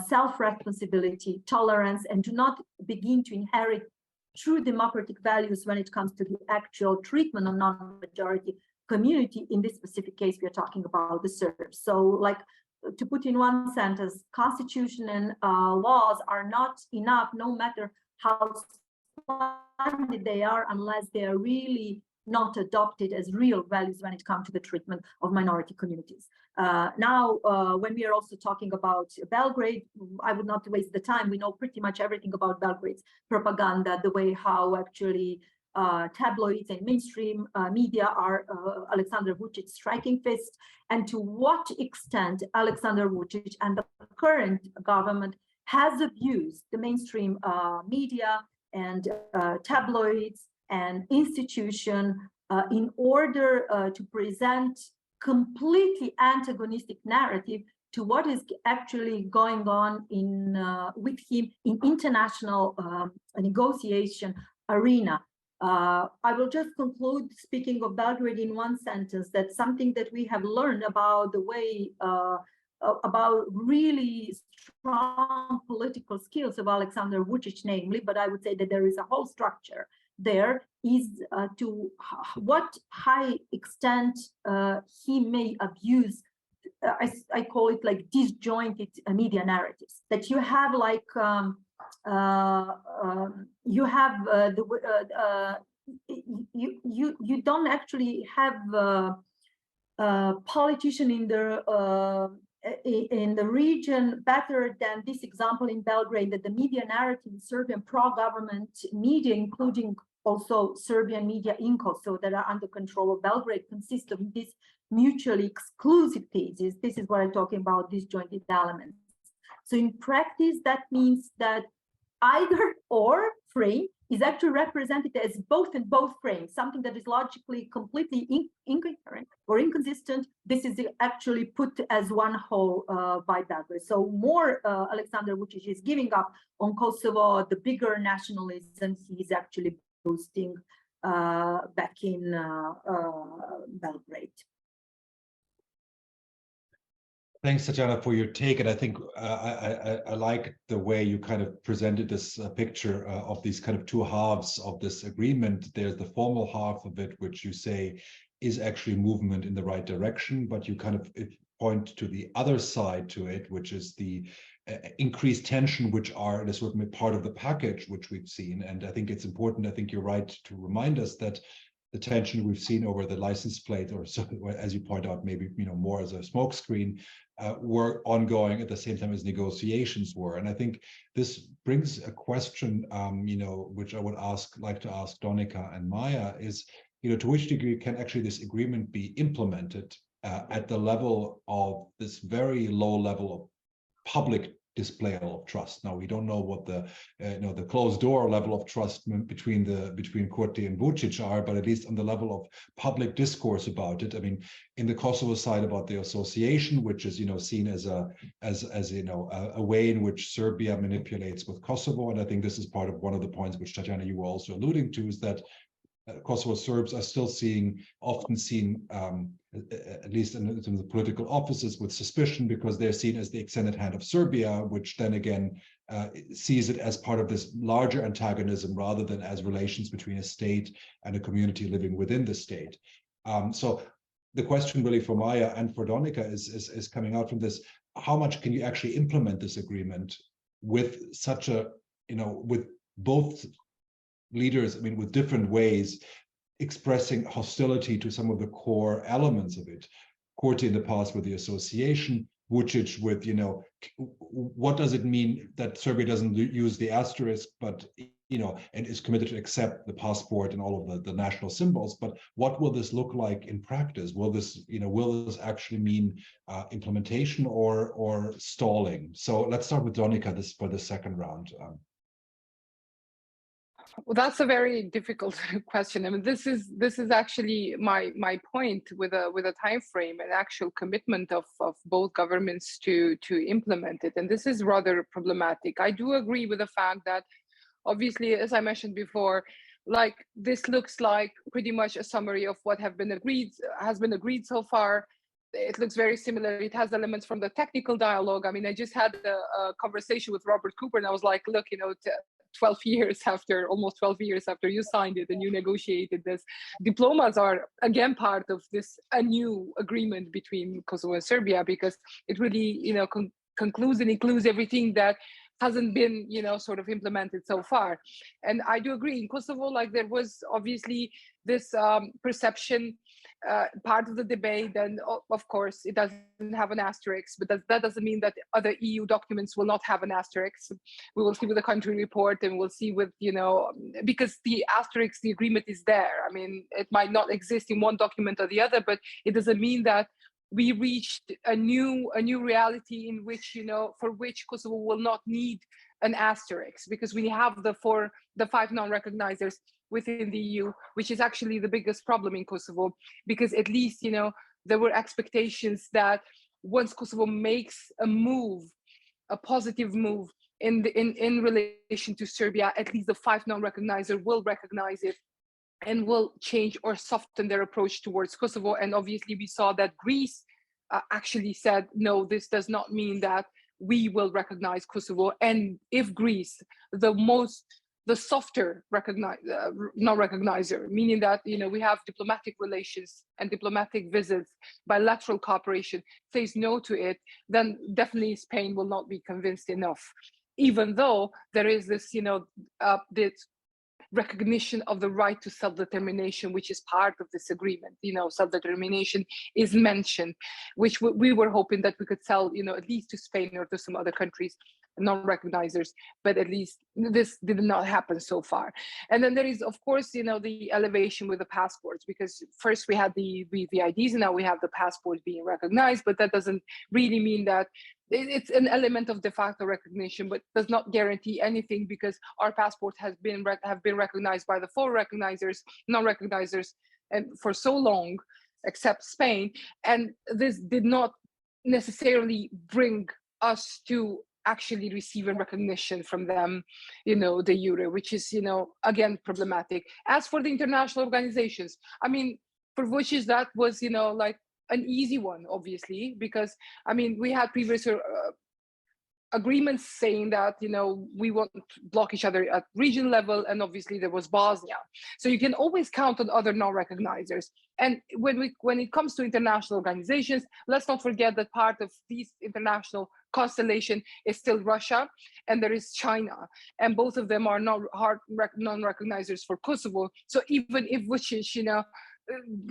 self-responsibility, tolerance, and do not begin to inherit true democratic values when it comes to the actual treatment of non-majority community. In this specific case, we are talking about the Serbs. So, like, to put in one sentence, constitution and laws are not enough, no matter how splendid they are, unless they are really not adopted as real values when it comes to the treatment of minority communities. Now, when we are also talking about Belgrade, I would not waste the time. We know pretty much everything about Belgrade's propaganda, the way how actually tabloids and mainstream media are Aleksandar Vučić's striking fist, and to what extent Aleksandar Vučić and the current government has abused the mainstream media and tabloids and institution in order to present completely antagonistic narrative to what is actually going on in with him in international negotiation arena. I will just conclude speaking of Belgrade in one sentence, that something that we have learned about the way about really strong political skills of Alexander Vučić, namely, but I would say that there is a whole structure there, is to what high extent he may abuse, I call it like disjointed media narratives, that you have like, you have you don't actually have a politician in the region better than this example in Belgrade, that the media narrative in Serbian pro-government media, including also Serbian media in Kosovo that are under control of Belgrade, consist of these mutually exclusive theses. This is what I'm talking about, disjointed elements. So in practice, that means that either or frame is actually represented as both in both frames, something that is logically completely incoherent or inconsistent. This is actually put as one whole by Belgrade. So more Alexander Vučić is giving up on Kosovo, the bigger nationalism he's actually boosting back in Belgrade. Thanks, Tatjana, for your take. And I think I like the way you kind of presented this picture of these kind of two halves of this agreement. There's the formal half of it, which you say is actually movement in the right direction, but you kind of point to the other side to it, which is the increased tension, which are in a certain part of the package, which we've seen. And I think it's important, I think you're right to remind us that the tension we've seen over the license plate, or so, as you point out, maybe more as a smokescreen, were ongoing at the same time as negotiations were. And I think this brings a question, which I would like to ask Donika and Maja, is, to which degree can actually this agreement be implemented at the level of this very low level of public display of trust? Now, we don't know what the the closed door level of trust between Kurti and Vučić are, but at least on the level of public discourse about it. I mean, in the Kosovo side, about the association, which is seen as a way in which Serbia manipulates with Kosovo, and I think this is part of one of the points which Tatjana, you were also alluding to, is that Kosovo Serbs are still often seen, at least in terms of political offices, with suspicion, because they're seen as the extended hand of Serbia, which then again sees it as part of this larger antagonism rather than as relations between a state and a community living within the state. So the question really for Maja and for Donika is coming out from this: how much can you actually implement this agreement with such a, with both leaders, with different ways expressing hostility to some of the core elements of it? Kurti in the past with the association, Vučić with, what does it mean that Serbia doesn't use the asterisk, but, and is committed to accept the passport and all of the national symbols? But what will this look like in practice? Will this, will this actually mean implementation or stalling? So let's start with Donika for the second round. Well, that's a very difficult question. I mean, this is actually my point with a time frame and actual commitment of both governments to implement it, and this is rather problematic. I do agree with the fact that, obviously, as I mentioned before, like, this looks like pretty much a summary of what has been agreed so far. It looks very similar. It has elements from the technical dialogue. I mean, I just had a conversation with Robert Cooper, and I was like, look, almost 12 years after you signed it and you negotiated this, diplomas are again part of this new agreement between Kosovo and Serbia, because it really, concludes and includes everything that hasn't been, sort of implemented so far. And I do agree, in Kosovo, like, there was obviously this perception, part of the debate, and of course it doesn't have an asterisk, but that doesn't mean that other EU documents will not have an asterisk. We will see with the country report, and we'll see with, because the asterisk, the agreement is there. I mean, it might not exist in one document or the other, but it doesn't mean that we reached a new reality in which, for which Kosovo will not need an asterisk, because we have the 5 non-recognizers within the EU, which is actually the biggest problem in Kosovo, because at least, there were expectations that once Kosovo makes a move, a positive move in relation to Serbia, at least the 5 non-recognizer will recognize it and will change or soften their approach towards Kosovo. And obviously we saw that Greece actually said, no, this does not mean that we will recognize Kosovo. And if Greece, the softer non-recognizer, meaning that, you know, we have diplomatic relations and diplomatic visits, bilateral cooperation, says no to it, then definitely Spain will not be convinced enough, even though there is this, you know, this recognition of the right to self-determination, which is part of this agreement. You know, self-determination is mentioned, which we were hoping that we could sell, you know, at least to Spain or to some other countries, non-recognizers, but at least this did not happen so far. And then there is, of course, you know, the elevation with the passports, because first we had the IDs and now we have the passports being recognized, but that doesn't really mean that it's an element of de facto recognition, but does not guarantee anything, because our passports have been recognized by the four non-recognizers, and for so long, except Spain, and this did not necessarily bring us to actually receiving recognition from them, you know, de jure, which is, you know, again, problematic. As for the international organizations, I mean, for Vučić, that was, you know, like an easy one, obviously, because, I mean, we had previous agreements saying that, you know, we won't block each other at region level, and obviously there was Bosnia. So you can always count on other non-recognizers. And when it comes to international organizations, let's not forget that part of these international constellation is still Russia, and there is China, and both of them are not hard non-recognizers for Kosovo. So even if Vučić, you know,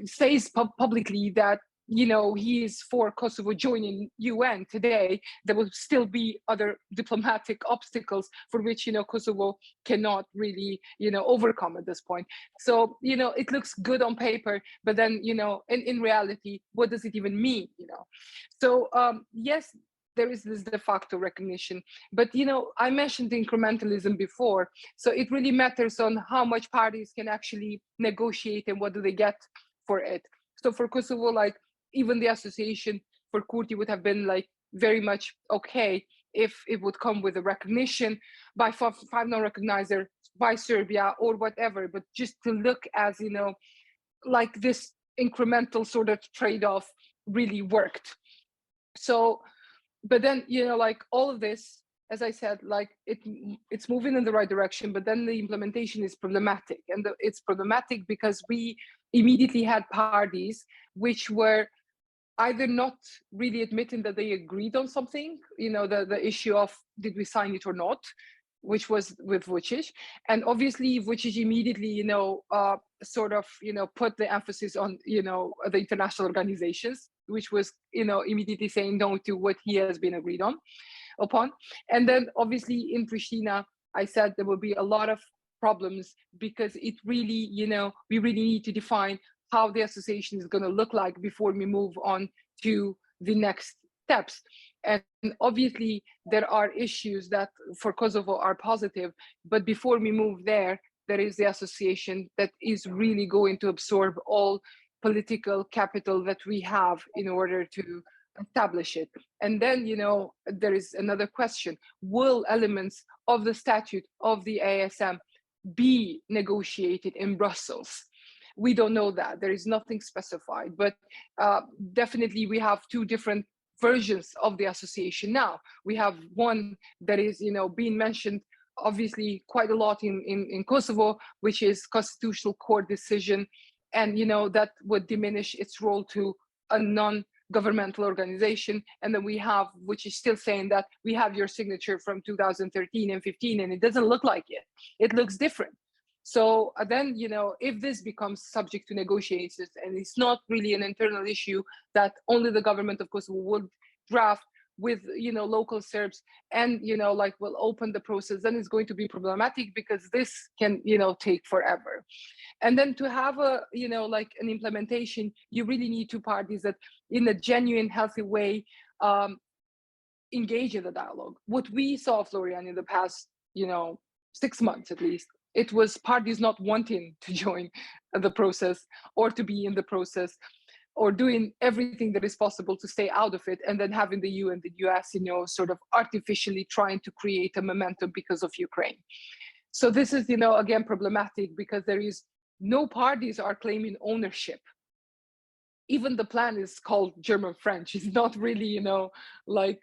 says publicly that, you know, he is for Kosovo joining UN today, there will still be other diplomatic obstacles for which, you know, Kosovo cannot really, you know, overcome at this point. So, you know, it looks good on paper, but then, you know, in reality, what does it even mean, you know? So yes, there is this de facto recognition, but, you know, I mentioned incrementalism before, so it really matters on how much parties can actually negotiate and what do they get for it. So for Kosovo, like, even the association for Kurti would have been like very much okay if it would come with a recognition by five non-recognizer, by Serbia or whatever, but just to look as, you know, like this incremental sort of trade-off really worked. So, but then, you know, like all of this, as I said, like it's moving in the right direction, but then the implementation is problematic. And it's problematic because we immediately had parties which were either not really admitting that they agreed on something, you know, the issue of did we sign it or not, which was with Vučić. And obviously Vučić immediately, you know, sort of, you know, put the emphasis on, you know, the international organizations, which was, you know, immediately saying no to what he has been agreed upon. And then obviously in Prishtina, I said there will be a lot of problems because it really, you know, we really need to define how the association is going to look like before we move on to the next steps. And obviously there are issues that for Kosovo are positive, but before we move there, there is the association that is really going to absorb all political capital that we have in order to establish it. And then, you know, there is another question. Will elements of the statute of the ASM be negotiated in Brussels? We don't know that. There is nothing specified, but definitely we have two different versions of the association now. We have one that is, you know, being mentioned obviously quite a lot in Kosovo, which is constitutional court decision, and, you know, that would diminish its role to a non-governmental organization. And then we have, which is still saying that we have your signature from 2013 and 15, and it doesn't look like it. It looks different. So then, you know, if this becomes subject to negotiations and it's not really an internal issue that only the government of Kosovo would draft with, you know, local Serbs and, you know, like will open the process, then it's going to be problematic because this can, you know, take forever. And then to have a, you know, like an implementation, you really need two parties that in a genuine, healthy way engage in the dialogue. What we saw, Florian, in the past, you know, 6 months at least, it was parties not wanting to join the process or to be in the process or doing everything that is possible to stay out of it, and then having the EU and the US, you know, sort of artificially trying to create a momentum because of Ukraine. So this is, you know, again, problematic because there is no parties are claiming ownership even the plan is called German-French. It's not really, you know, like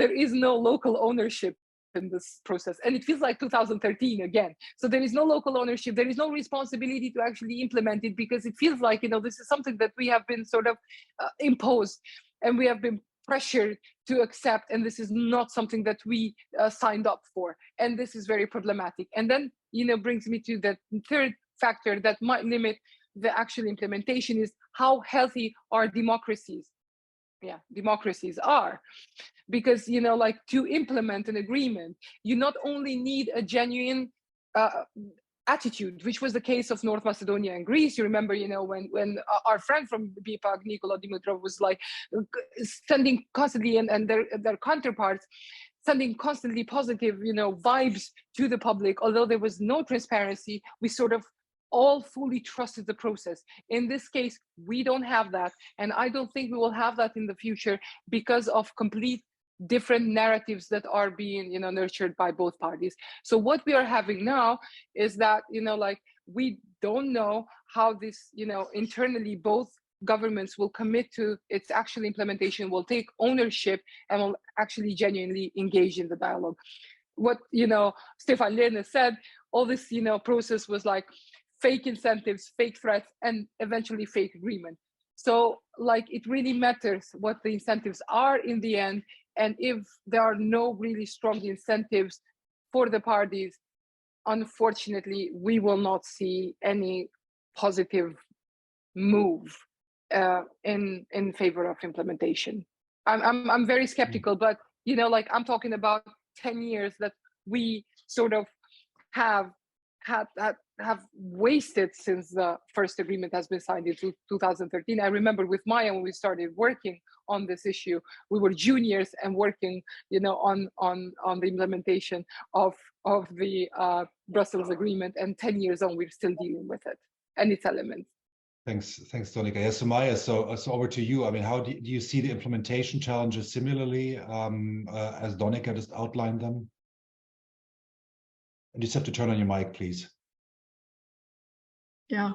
there is no local ownership in this process, and it feels like 2013 again. So there is no local ownership, there is no responsibility to actually implement it, because it feels like, you know, this is something that we have been sort of imposed, and we have been pressured to accept, and this is not something that we signed up for, and this is very problematic. And then, you know, brings me to the third factor that might limit the actual implementation, is how healthy our democracies are. Because, you know, like, to implement an agreement, you not only need a genuine attitude, which was the case of North Macedonia and Greece. You remember, you know, when our friend from BPAC, Nikola Dimitrov, was like sending constantly, and their counterparts sending constantly positive, you know, vibes to the public, although there was no transparency. We sort of all fully trusted the process. In this case, we don't have that, and I don't think we will have that in the future, because of complete different narratives that are being, you know, nurtured by both parties. So what we are having now is that, you know, like, we don't know how this, you know, internally both governments will commit to its actual implementation, will take ownership, and will actually genuinely engage in the dialogue. What, you know, Stefan Lehne said, all this, you know, process was like fake incentives, fake threats, and eventually fake agreement. So, like, it really matters what the incentives are in the end. And if there are no really strong incentives for the parties, unfortunately, we will not see any positive move in favor of implementation. I'm very skeptical, but, you know, like, I'm talking about 10 years that we sort of have wasted since the first agreement has been signed in 2013. I remember with Maja, when we started working on this issue, we were juniors and working, you know, on the implementation of the Brussels agreement, and 10 years on, we're still dealing with it and its elements. Thanks, Donika. Yes, so Maja, so over to you. I mean, how do you see the implementation challenges similarly as Donika just outlined them? And you just have to turn on your mic, please. Yeah,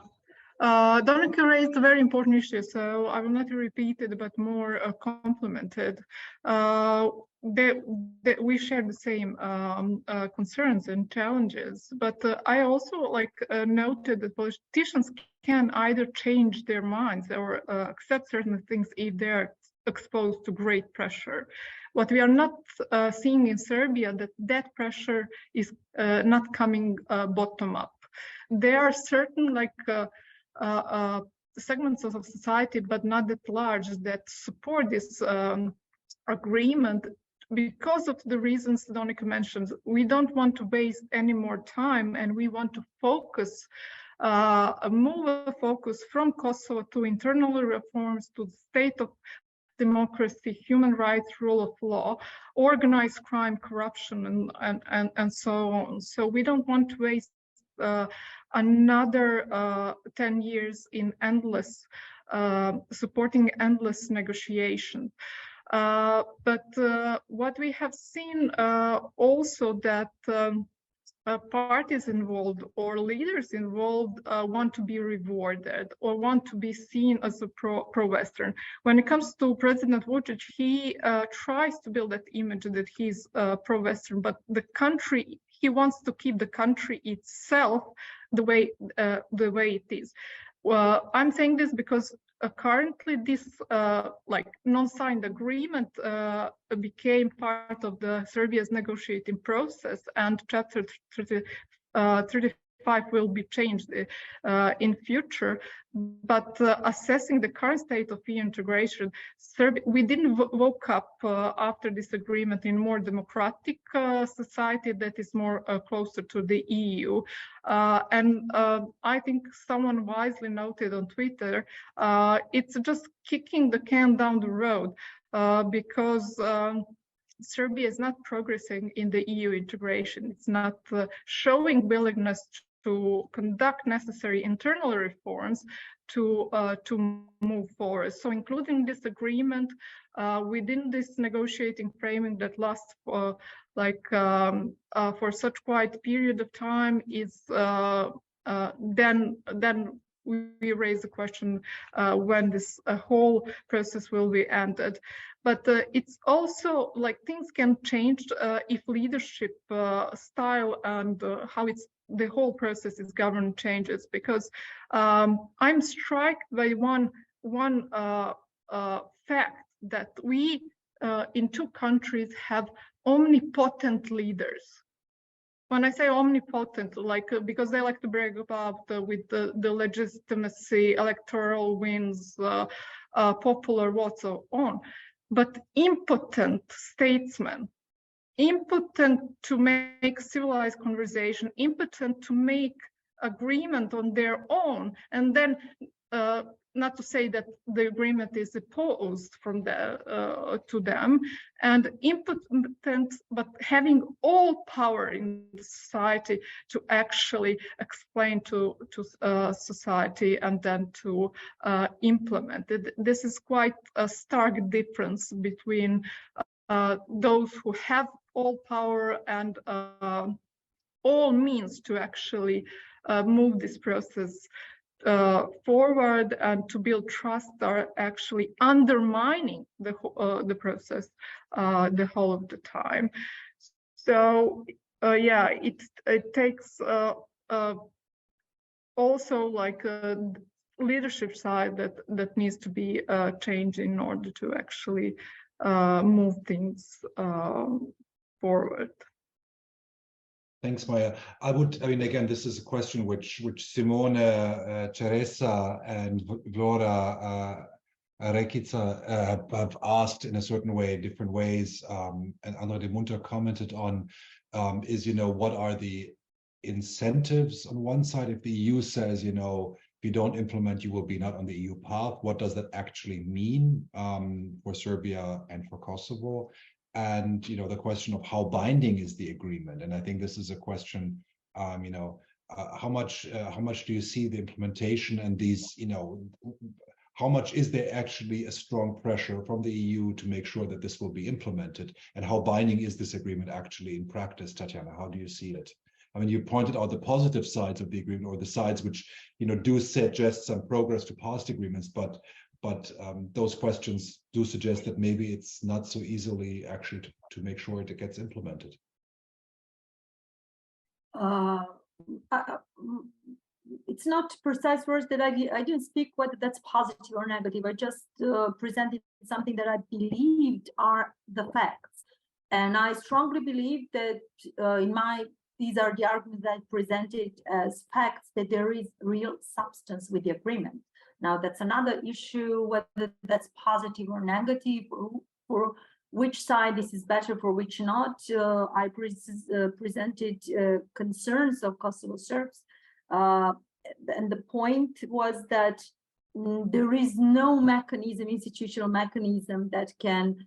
Donika raised a very important issue, so I will not repeat it, but more complemented. We share the same concerns and challenges, but I also noted that politicians can either change their minds or accept certain things if they're exposed to great pressure. What we are not seeing in Serbia, that pressure is not coming bottom up. There are certain segments of society, but not that large, that support this agreement because of the reasons Donika mentioned. We don't want to waste any more time, and we want to focus, move a focus from Kosovo to internal reforms, to the state of democracy, human rights, rule of law, organized crime, corruption, and so on. So we don't want to waste another 10 years in endless supporting endless negotiation. But what we have seen also, that parties involved or leaders involved want to be rewarded or want to be seen as a pro-Western. When it comes to President Vučić, he tries to build that image that he's pro-Western, but the country, he wants to keep the country itself the way it is. Well, I'm saying this because currently this non-signed agreement became part of the Serbia's negotiating process, and Chapter 35 will be changed in future. But assessing the current state of EU integration, Serbia, we didn't woke up after this agreement in more democratic society that is more closer to the EU. And I think someone wisely noted on Twitter, it's just kicking the can down the road because Serbia is not progressing in the EU integration. It's not showing willingness to conduct necessary internal reforms to move forward. So including this agreement within this negotiating framing that lasts for for such quite period of time is then we raise the question when this whole process will be ended. But it's also like things can change if leadership style and how the whole process is governed changes. Because I'm struck by one fact that we in two countries have omnipotent leaders. When I say omnipotent, like because they like to brag about with the legitimacy, electoral wins, popular votes, so on, but impotent statesmen, impotent to make civilized conversation, impotent to make agreement on their own, and then not to say that the agreement is opposed from to them, and impotent, but having all power in society to actually explain to society and then to implement it. This is quite a stark difference between those who have all power and all means to actually move this process forward and to build trust are actually undermining the process the whole of the time. So yeah, it takes also like a leadership side that needs to be changed in order to actually move things forward. Thanks, Maja. I mean, again, this is a question which Simone, Teresa, and Vlora Rekica have asked in a certain way, different ways, and André de Munter commented on, is, what are the incentives on one side? If the EU says, if you don't implement, you will be not on the EU path, what does that actually mean for Serbia and for Kosovo? And the question of how binding is the agreement, and I think this is a question. How much do you see the implementation and these? How much is there actually a strong pressure from the EU to make sure that this will be implemented, and how binding is this agreement actually in practice? Tatjana, how do you see it? I mean, you pointed out the positive sides of the agreement, or the sides which do suggest some progress to past agreements, but those questions do suggest that maybe it's not so easily actually to make sure it gets implemented. It's not precise words that I didn't speak whether that's positive or negative. I just presented something that I believed are the facts. And I strongly believe that these are the arguments that I presented as facts, that there is real substance with the agreement. Now, that's another issue, whether that's positive or negative, for which side this is better, for which not. I presented concerns of Kosovo Serbs, and the point was that there is no mechanism, institutional mechanism, that can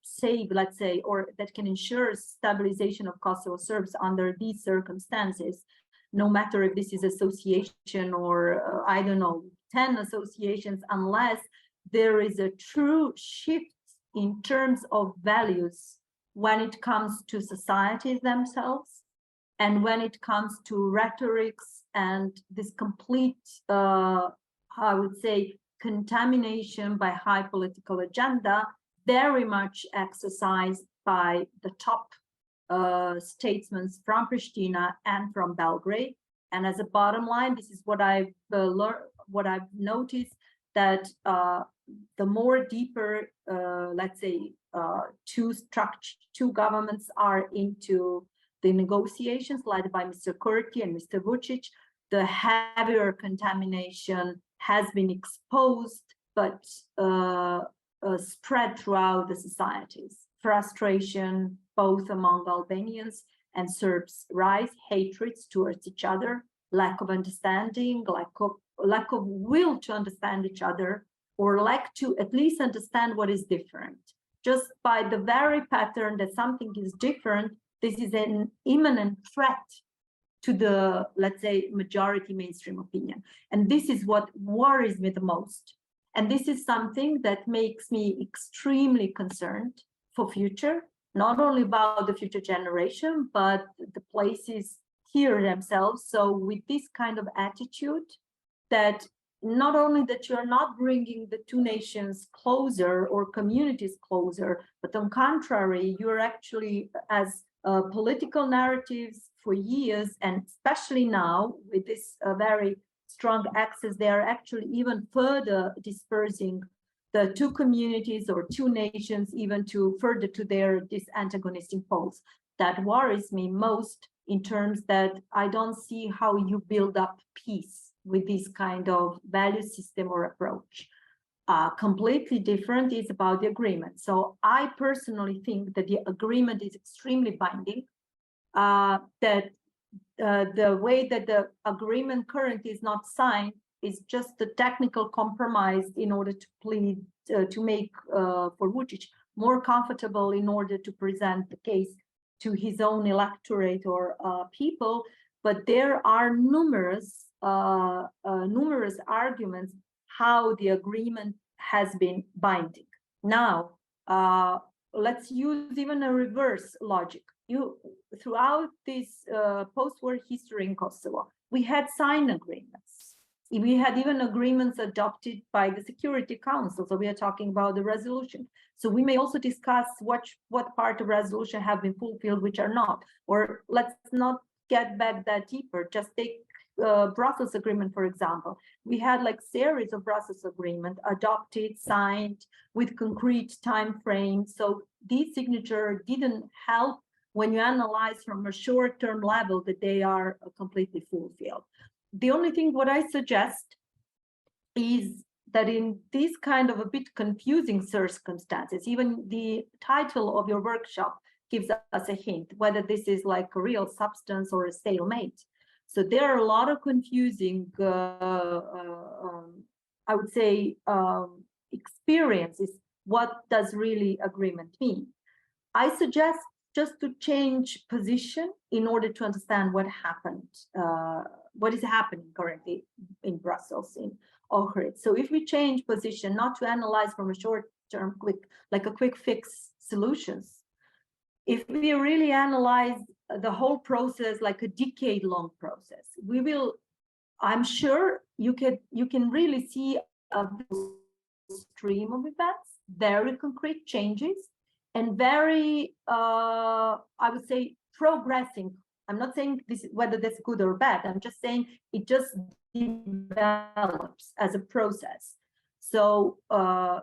save, let's say, or that can ensure stabilization of Kosovo Serbs under these circumstances. No matter if this is association or I don't know, 10 associations, unless there is a true shift in terms of values when it comes to societies themselves, and when it comes to rhetorics and this complete, I would say, contamination by high political agenda, very much exercised by the top statesmen from Prishtina and from Belgrade. And as a bottom line, this is what I've learned, what I've noticed, that the more deeper, let's say, two governments are into the negotiations led by Mr. Kurti and Mr. Vučić, the heavier contamination has been exposed, but spread throughout the societies. Frustration, both among Albanians and Serbs, rise, hatreds towards each other, lack of understanding, lack of will to understand each other, or lack to at least understand what is different. Just by the very pattern that something is different, this is an imminent threat to the, let's say, majority mainstream opinion. And this is what worries me the most. And this is something that makes me extremely concerned for future, not only about the future generation, but the places here themselves. So with this kind of attitude, that not only that you are not bringing the two nations closer or communities closer, but on contrary, you are actually, as political narratives for years, and especially now with this very strong axis, they are actually even further dispersing the two communities or two nations, even to further to their antagonistic poles. That worries me most, in terms that I don't see how you build up peace with this kind of value system or approach. Completely different is about the agreement. So I personally think that the agreement is extremely binding, that the way that the agreement currently is not signed is just a technical compromise in order to plead, to make for Vučić more comfortable in order to present the case to his own electorate or people. But there are numerous arguments how the agreement has been binding. Now, let's use even a reverse logic. Throughout this post-war history in Kosovo, we had signed agreements. We had even agreements adopted by the Security Council. So we are talking about the resolution. So we may also discuss what part of resolution have been fulfilled, which are not. Or let's not get back that deeper. Just take Brussels Agreement, for example. We had like series of Brussels Agreement adopted, signed with concrete time frames. So these signature didn't help when you analyze from a short-term level that they are completely fulfilled. The only thing what I suggest is that in these kind of a bit confusing circumstances, even the title of your workshop gives us a hint whether this is like a real substance or a stalemate. So there are a lot of confusing, I would say, experiences. What does really agreement mean? I suggest just to change position in order to understand what happened, what is happening currently in Brussels, in Ohrid. So if we change position, not to analyze from a short-term, quick fix solutions, if we really analyze the whole process like a decade-long process, we will, I'm sure you can really see a stream of events, very concrete changes, and very, I would say, progressing. I'm not saying this whether that's good or bad. I'm just saying it just develops as a process. So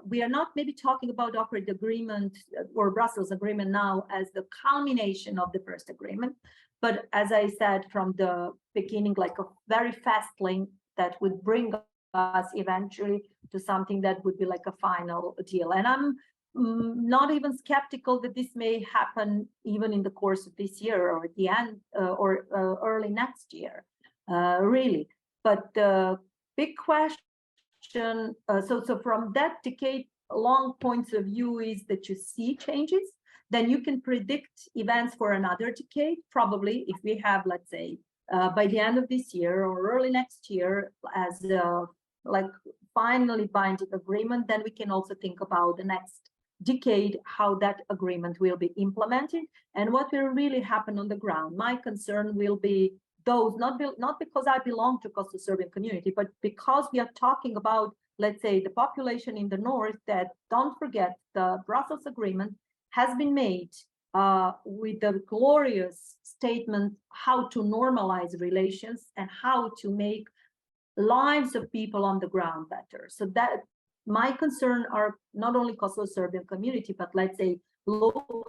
we are not maybe talking about Ohrid Agreement or Brussels Agreement now as the culmination of the first agreement, but as I said from the beginning, like a very fast link that would bring us eventually to something that would be like a final deal. And I'm not even skeptical that this may happen even in the course of this year or at the end or early next year, really. But the big question, so from that decade-long points of view is that you see changes, then you can predict events for another decade, probably if we have, let's say, by the end of this year or early next year as like finally binding agreement, then we can also think about the next decade, how that agreement will be implemented and what will really happen on the ground. My concern will be those, not because I belong to Kosovo Serbian community, but because we are talking about, let's say, the population in the north, that don't forget the Brussels Agreement has been made with the glorious statement how to normalize relations and how to make lives of people on the ground better. So that my concern are not only Kosovo Serbian community, but let's say local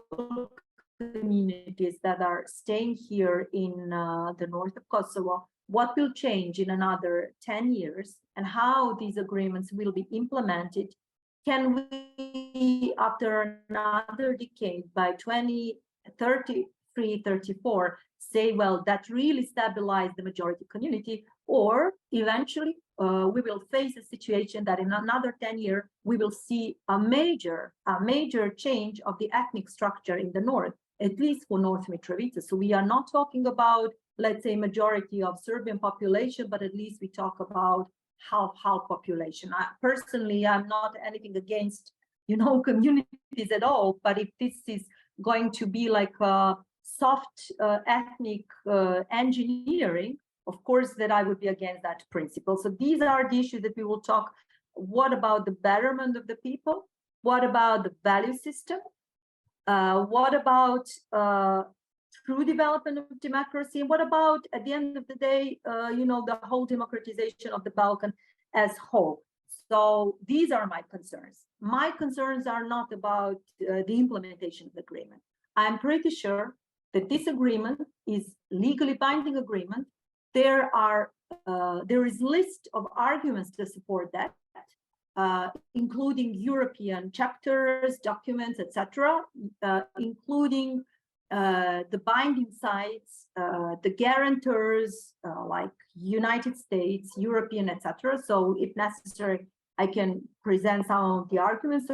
communities that are staying here in the north of Kosovo. What will change in another 10 years and how these agreements will be implemented? Can we, after another decade, by 2033, 34, say, well, that really stabilized the majority community, or eventually we will face a situation that in another 10 years, we will see a major change of the ethnic structure in the north, at least for North Mitrovica. So we are not talking about, let's say, majority of Serbian population, but at least we talk about half population. Personally, I'm not anything against, communities at all, but if this is going to be like a soft ethnic engineering of course, that I would be against that principle. So these are the issues that we will talk. What about the betterment of the people? What about the value system? What about true development of democracy? And what about, at the end of the day, the whole democratization of the Balkan as whole? So these are my concerns. My concerns are not about the implementation of the agreement. I'm pretty sure that this agreement is legally binding agreement. There is list of arguments to support that, including European chapters, documents, etc., including the binding sides, the guarantors like United States, European, etc. So if necessary, I can present some of the arguments.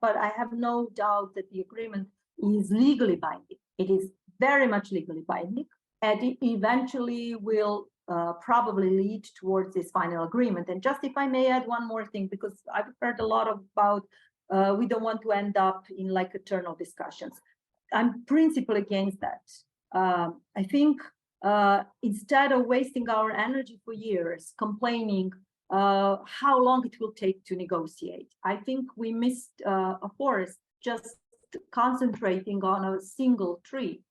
But I have no doubt that the agreement is legally binding. It is very much legally binding, and it eventually will probably lead towards this final agreement. And just if I may add one more thing, because I've heard a lot about we don't want to end up in like eternal discussions. I'm principally against that. I think instead of wasting our energy for years complaining how long it will take to negotiate, I think we missed a forest just concentrating on a single tree.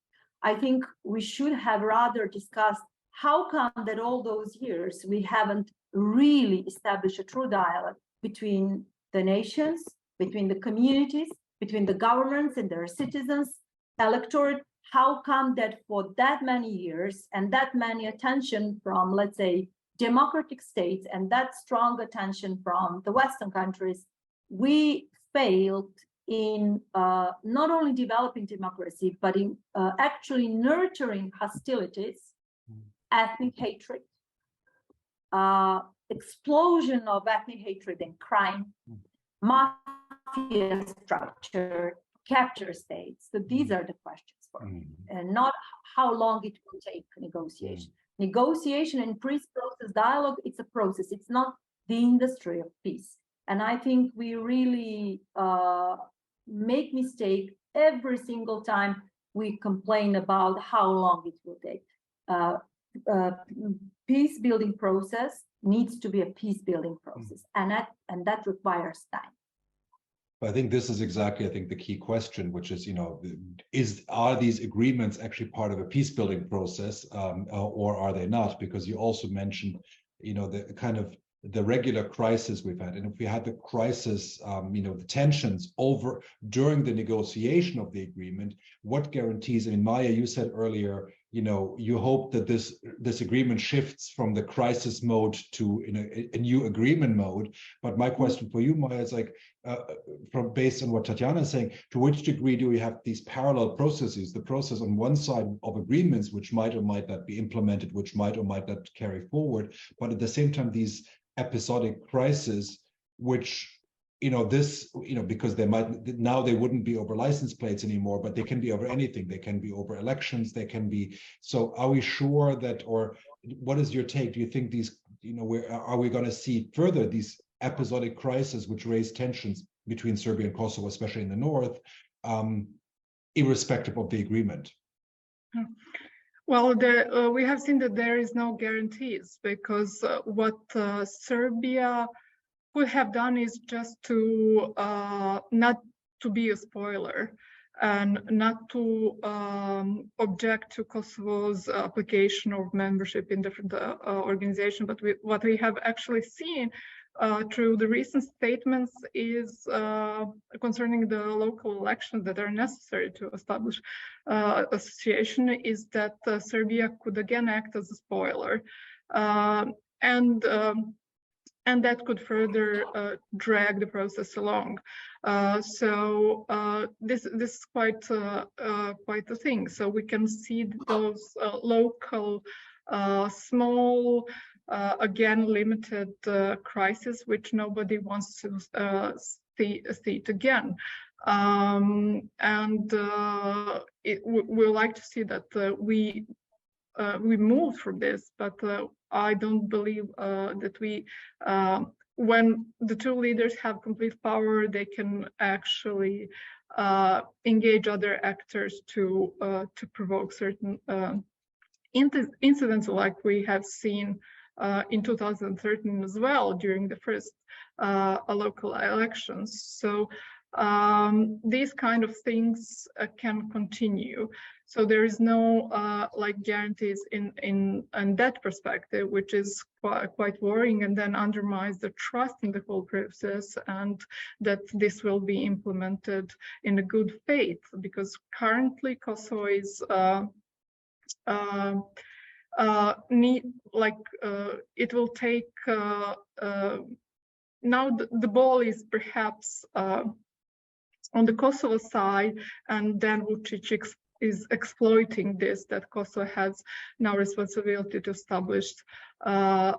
I think we should have rather discussed how come that all those years we haven't really established a true dialogue between the nations, between the communities, between the governments and their citizens, electorate. How come that for that many years and that many attention from, let's say, democratic states and that strong attention from the Western countries, we failed in not only developing democracy, but in actually nurturing hostilities, ethnic hatred, explosion of ethnic hatred and crime, mafia structure, capture states. So these are the questions for me, and not how long it will take negotiation. Negotiation and peace process dialogue, it's a process. It's not the industry of peace. And I think we really make mistake every single time we complain about how long it will take. Peace building process needs to be a peace building process, and that requires time. I think this is exactly, the key question, which is, are these agreements actually part of a peace building process, or are they not? Because you also mentioned, the kind of the regular crisis we've had, and if we had the crisis, the tensions over during the negotiation of the agreement, what guarantees? I mean, Maja, you said earlier, you hope that this agreement shifts from the crisis mode to a new agreement mode. But my question for you, Maja, is based on what Tatjana is saying, to which degree do we have these parallel processes? The process on one side of agreements, which might or might not be implemented, which might or might not carry forward, but at the same time, these episodic crises, which because they now they wouldn't be over license plates anymore, but they can be over anything. They can be over elections. They can be. So are we sure that, or what is your take? Do you think these, are we going to see further these episodic crises which raise tensions between Serbia and Kosovo, especially in the north, irrespective of the agreement? Well, we have seen that there is no guarantees, because what Serbia could have done is just to not to be a spoiler and not to object to Kosovo's application of membership in different organizations. But what we have actually seen through the recent statements is concerning the local elections that are necessary to establish association, is that Serbia could again act as a spoiler, and that could further drag the process along. So this is quite a thing. So we can see those local, small, again limited crisis, which nobody wants to see it again. We like to see that we move from this, but I don't believe that when the two leaders have complete power, they can actually engage other actors to provoke certain incidents like we have seen in 2013 as well during the first local elections. So these kind of things can continue. So there is no like guarantees in that perspective, which is quite worrying, and then undermines the trust in the whole process and that this will be implemented in a good faith, because currently Kosovo is it will take now the ball is perhaps on the Kosovo side, and then Vučić is exploiting this, that Kosovo has now responsibility to establish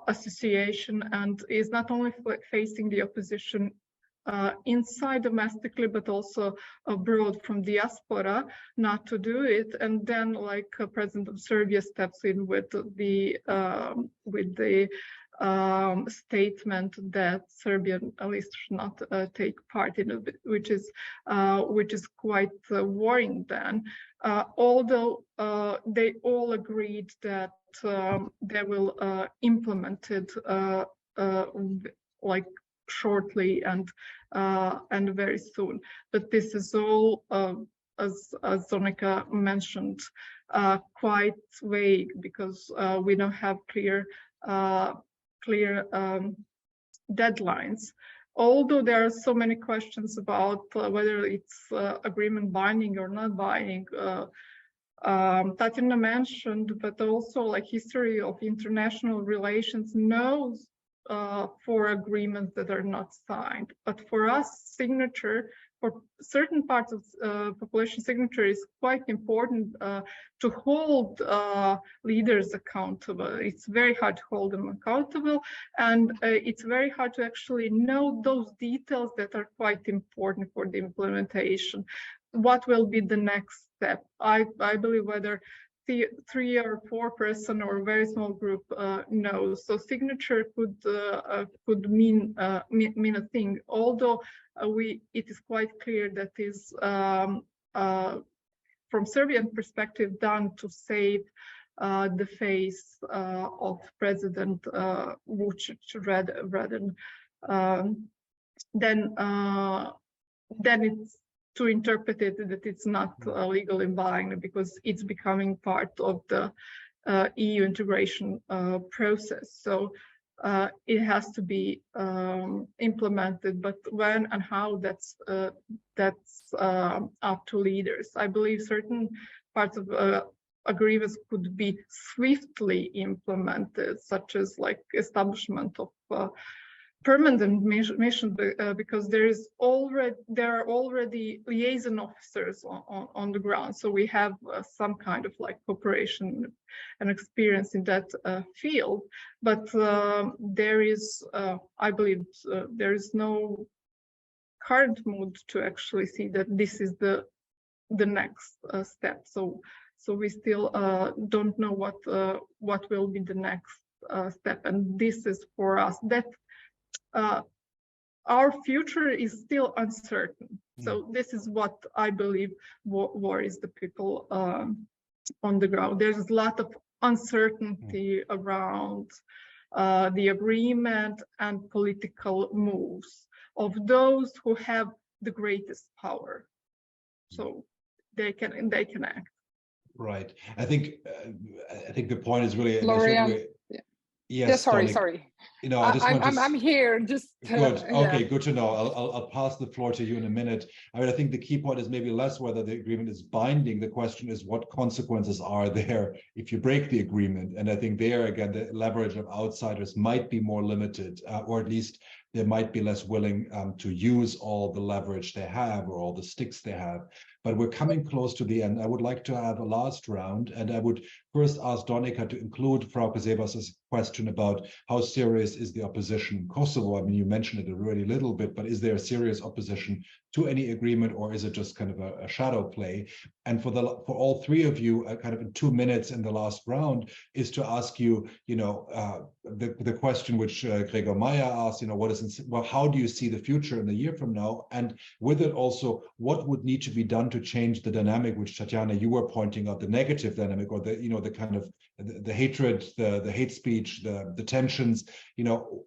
association, and is not only facing the opposition inside domestically, but also abroad from diaspora not to do it. And then like President of Serbia steps in with the statement that Serbian at least should not take part in it, which is quite worrying then. Although they all agreed that they will implement it like shortly and very soon. But this is all, as Donika mentioned, quite vague, because we don't have clear deadlines. Although there are so many questions about whether it's agreement binding or not binding. Tatjana mentioned, but also like history of international relations knows for agreements that are not signed. But for us, signature, for certain parts of population, signature is quite important to hold leaders accountable. It's very hard to hold them accountable, and it's very hard to actually know those details that are quite important for the implementation. What will be the next step? I believe whether the 3 or 4 person or a very small group knows. So signature could mean a thing. Although it is quite clear that is from Serbian perspective done to save the face of President Vučić rather than it's to interpret it that it's not legally binding, because it's becoming part of the EU integration process. So it has to be implemented, but when and how, that's up to leaders. I believe certain parts of agreements could be swiftly implemented, such as like establishment of permanent mission, because there are already liaison officers on the ground, so we have some kind of like cooperation and experience in that field. But there is, I believe, there is no current mood to actually see that this is the next step. So we still don't know what will be the next step, and this is for us that. Our future is still uncertain. So this is what I believe worries the people on the ground. There's a lot of uncertainty around the agreement and political moves of those who have the greatest power. So they can act. Right. I think the point is really. Florian. Yes, sorry. You know, I'm here. Just good. Okay, yeah. Good to know. I'll pass the floor to you in a minute. I mean, I think the key point is maybe less whether the agreement is binding. The question is what consequences are there if you break the agreement. And I think there again, the leverage of outsiders might be more limited, or at least they might be less willing to use all the leverage they have or all the sticks they have. But we're coming close to the end. I would like to have a last round, and I would first ask Donika to include Frau Kossevas' question about how serious is the opposition in Kosovo. I mean, you mentioned it already a little bit, but is there a serious opposition to any agreement, or is it just kind of a shadow play? And for all three of you, kind of in 2 minutes in the last round, is to ask you, the question which Gregor Maja asked, how do you see the future in a year from now? And with it also, what would need to be done to change the dynamic, which Tatjana, you were pointing out, the negative dynamic, or the kind of the hatred, the hate speech, the tensions,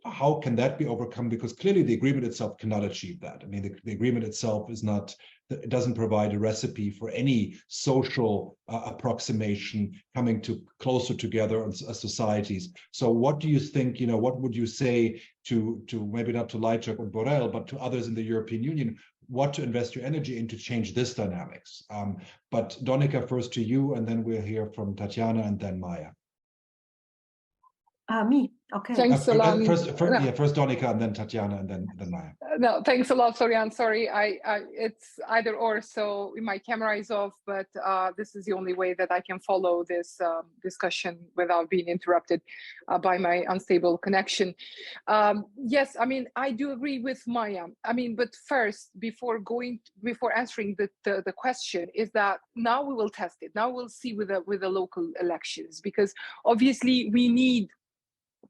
how can that be overcome? Because clearly the agreement itself cannot achieve that. I mean, the agreement itself is not, it doesn't provide a recipe for any social approximation coming to closer together as societies. So what do you think, what would you say to maybe not to Lajčák or Borrell, but to others in the European Union, what to invest your energy in to change this dynamics? But Donika, first to you, and then we'll hear from Tatjana and then Maja. Me, okay. Thanks a lot. First Donika, and then Tatjana, and then Maja. No, thanks a lot, Florian. Sorry, it's either or, so my camera is off, but this is the only way that I can follow this discussion without being interrupted by my unstable connection. Yes, I mean, I do agree with Maja. I mean, but first, before answering the question, is that now we will test it. Now we'll see with the local elections, because obviously we need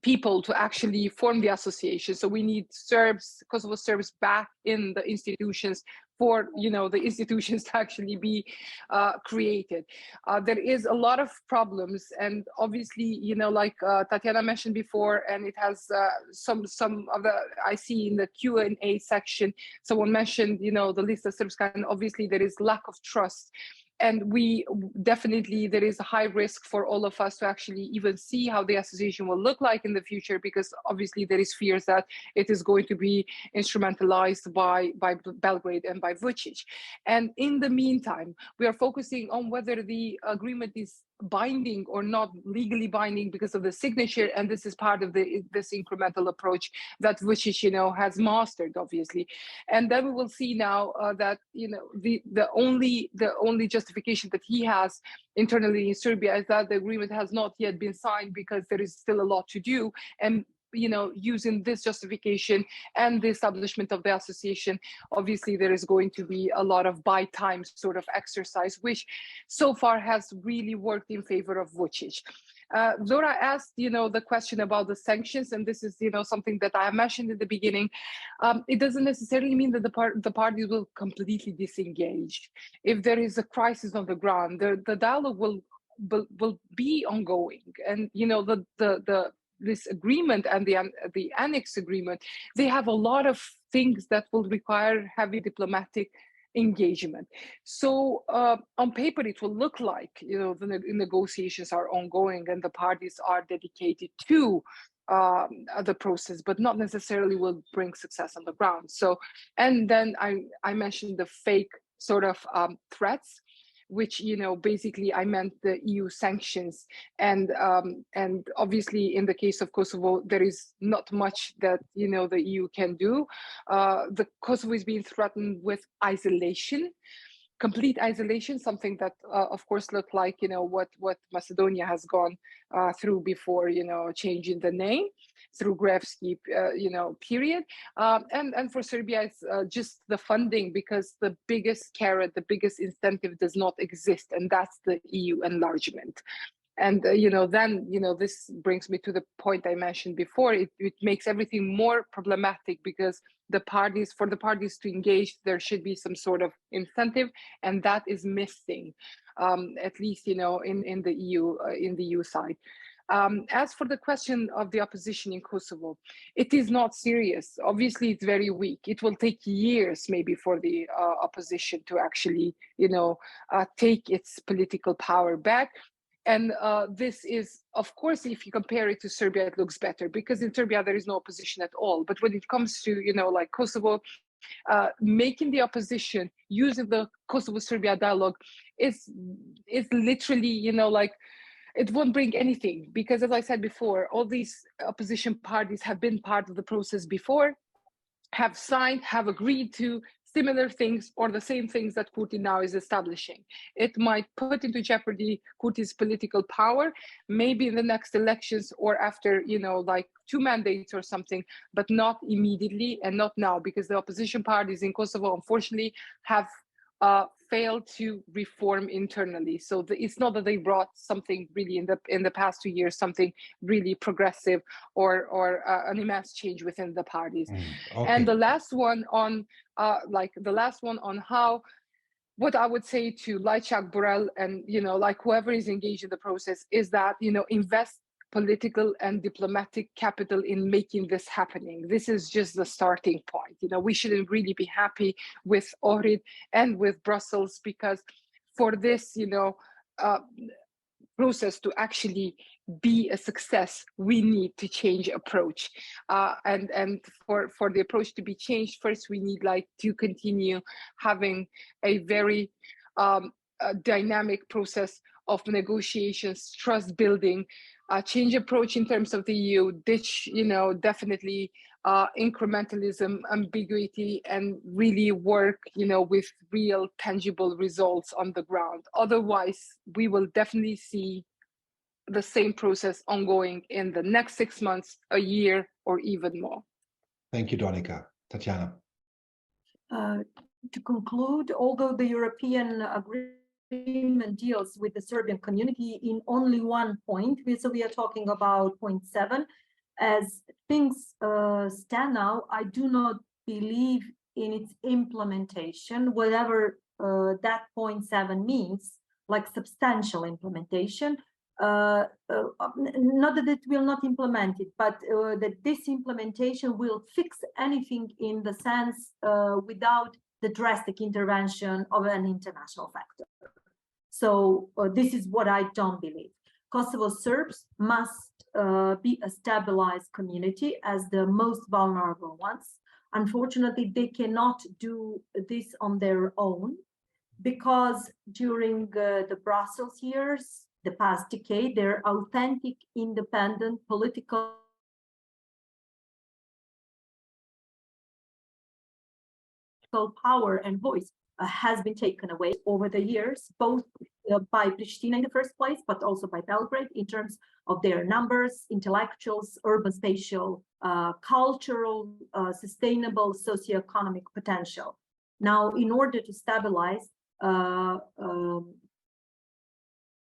people to actually form the association. So we need Kosovo Serbs back in the institutions for, the institutions to actually be created. There is a lot of problems, and obviously, like Tatjana mentioned before, and it has some of the, I see in the Q&A section, someone mentioned, the list of Srpska, and obviously there is lack of trust. And there is a high risk for all of us to actually even see how the association will look like in the future, because obviously there is fears that it is going to be instrumentalized by Belgrade and by Vučić. And in the meantime, we are focusing on whether the agreement is binding or not legally binding because of the signature, and this is part of this incremental approach that Vučić has mastered, obviously. And then we will see now that the only justification that he has internally in Serbia is that the agreement has not yet been signed because there is still a lot to do. And using this justification and the establishment of the association, obviously there is going to be a lot of buy time sort of exercise, which so far has really worked in favor of Vučić. Zora asked, the question about the sanctions, and this is, something that I mentioned in the beginning. It doesn't necessarily mean that the parties will completely disengage. If there is a crisis on the ground, the dialogue will be ongoing, and this agreement and the annex agreement, they have a lot of things that will require heavy diplomatic engagement. So on paper, it will look like, the negotiations are ongoing and the parties are dedicated to the process, but not necessarily will bring success on the ground. So, and then I mentioned the fake sort of threats, which, basically I meant the EU sanctions. And obviously in the case of Kosovo, there is not much that, the EU can do. The Kosovo is being threatened with isolation, complete isolation, something that of course looked like, what Macedonia has gone through before, changing the name through Gruevski, period. And for Serbia, it's just the funding, because the biggest carrot, the biggest incentive does not exist, and that's the EU enlargement. And, this brings me to the point I mentioned before. It makes everything more problematic, because for the parties to engage, there should be some sort of incentive, and that is missing, at least, in the EU side. As for the question of the opposition in Kosovo, it is not serious. Obviously, it's very weak. It will take years maybe for the opposition to actually, take its political power back. And this is, of course, if you compare it to Serbia, it looks better, because in Serbia, there is no opposition at all. But when it comes to, like Kosovo, making the opposition, using the Kosovo-Serbia dialogue is literally, it won't bring anything, because as I said before, all these opposition parties have been part of the process before, have signed, have agreed to similar things or the same things that Kurti now is establishing. It might put into jeopardy Kurti's political power, maybe in the next elections or after, like 2 mandates or something, but not immediately and not now, because the opposition parties in Kosovo, unfortunately, have failed to reform internally. So it's not that they brought something really in the past 2 years, something really progressive or an immense change within the parties. Okay. And the last one on how, what I would say to Lajčák, Borrell, and like whoever is engaged in the process is that invest political and diplomatic capital in making this happening. This is just the starting point. We shouldn't really be happy with Ohrid and with Brussels, because for this process to actually be a success, we need to change approach, and for the approach to be changed, first we need to continue having a very dynamic process of negotiations, trust building, change approach in terms of the EU, ditch definitely incrementalism, ambiguity, and really work with real tangible results on the ground. Otherwise, we will definitely see the same process ongoing in the next 6 months, a year, or even more. Thank you, Donika. Tatjana. To conclude, although the European agreement deals with the Serbian community in only one point, so we are talking about point 7, as things stand now, I do not believe in its implementation, whatever that point 7 means, like substantial implementation. Not that it will not implement it, but that this implementation will fix anything in the sense without the drastic intervention of an international factor. So this is what I don't believe. Kosovo Serbs must be a stabilized community as the most vulnerable ones. Unfortunately, they cannot do this on their own, because during the Brussels years, the past decade, their authentic, independent political power and voice has been taken away over the years, both by Prishtina in the first place, but also by Belgrade in terms of their numbers, intellectuals, urban spatial, cultural, sustainable, socioeconomic potential. Now, in order to stabilize,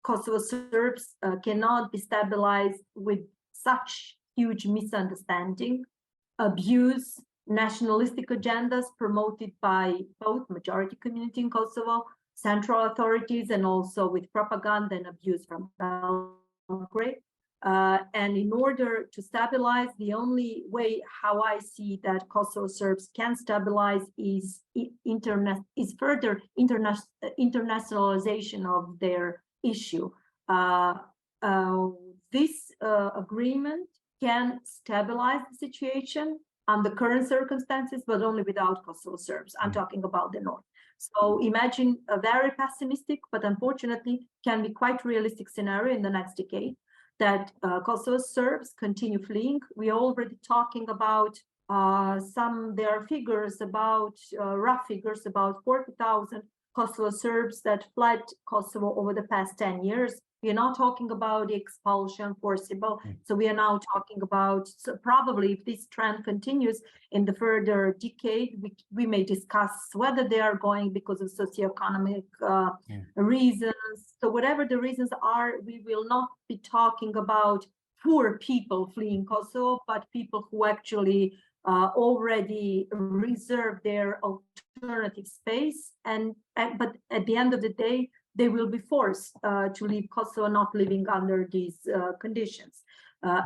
Kosovo Serbs cannot be stabilized with such huge misunderstanding, abuse, nationalistic agendas promoted by both majority community in Kosovo, central authorities, and also with propaganda and abuse from Belgrade. And in order to stabilize, the only way how I see that Kosovo Serbs can stabilize is further internationalization of their issue. This agreement can stabilize the situation under current circumstances, but only without Kosovo Serbs. I'm talking about the North. So imagine a very pessimistic, but unfortunately can be quite realistic scenario in the next decade that Kosovo Serbs continue fleeing. We are already talking about there are figures about, rough figures about 40,000 Kosovo Serbs that fled Kosovo over the past 10 years. We are not talking about the expulsion forcible. So we are now talking about, so probably if this trend continues in the further decade, we may discuss whether they are going because of socioeconomic reasons. So whatever the reasons are, we will not be talking about poor people fleeing Kosovo, but people who actually already reserve their alternative space. But at the end of the day, they will be forced to leave Kosovo, not living under these conditions.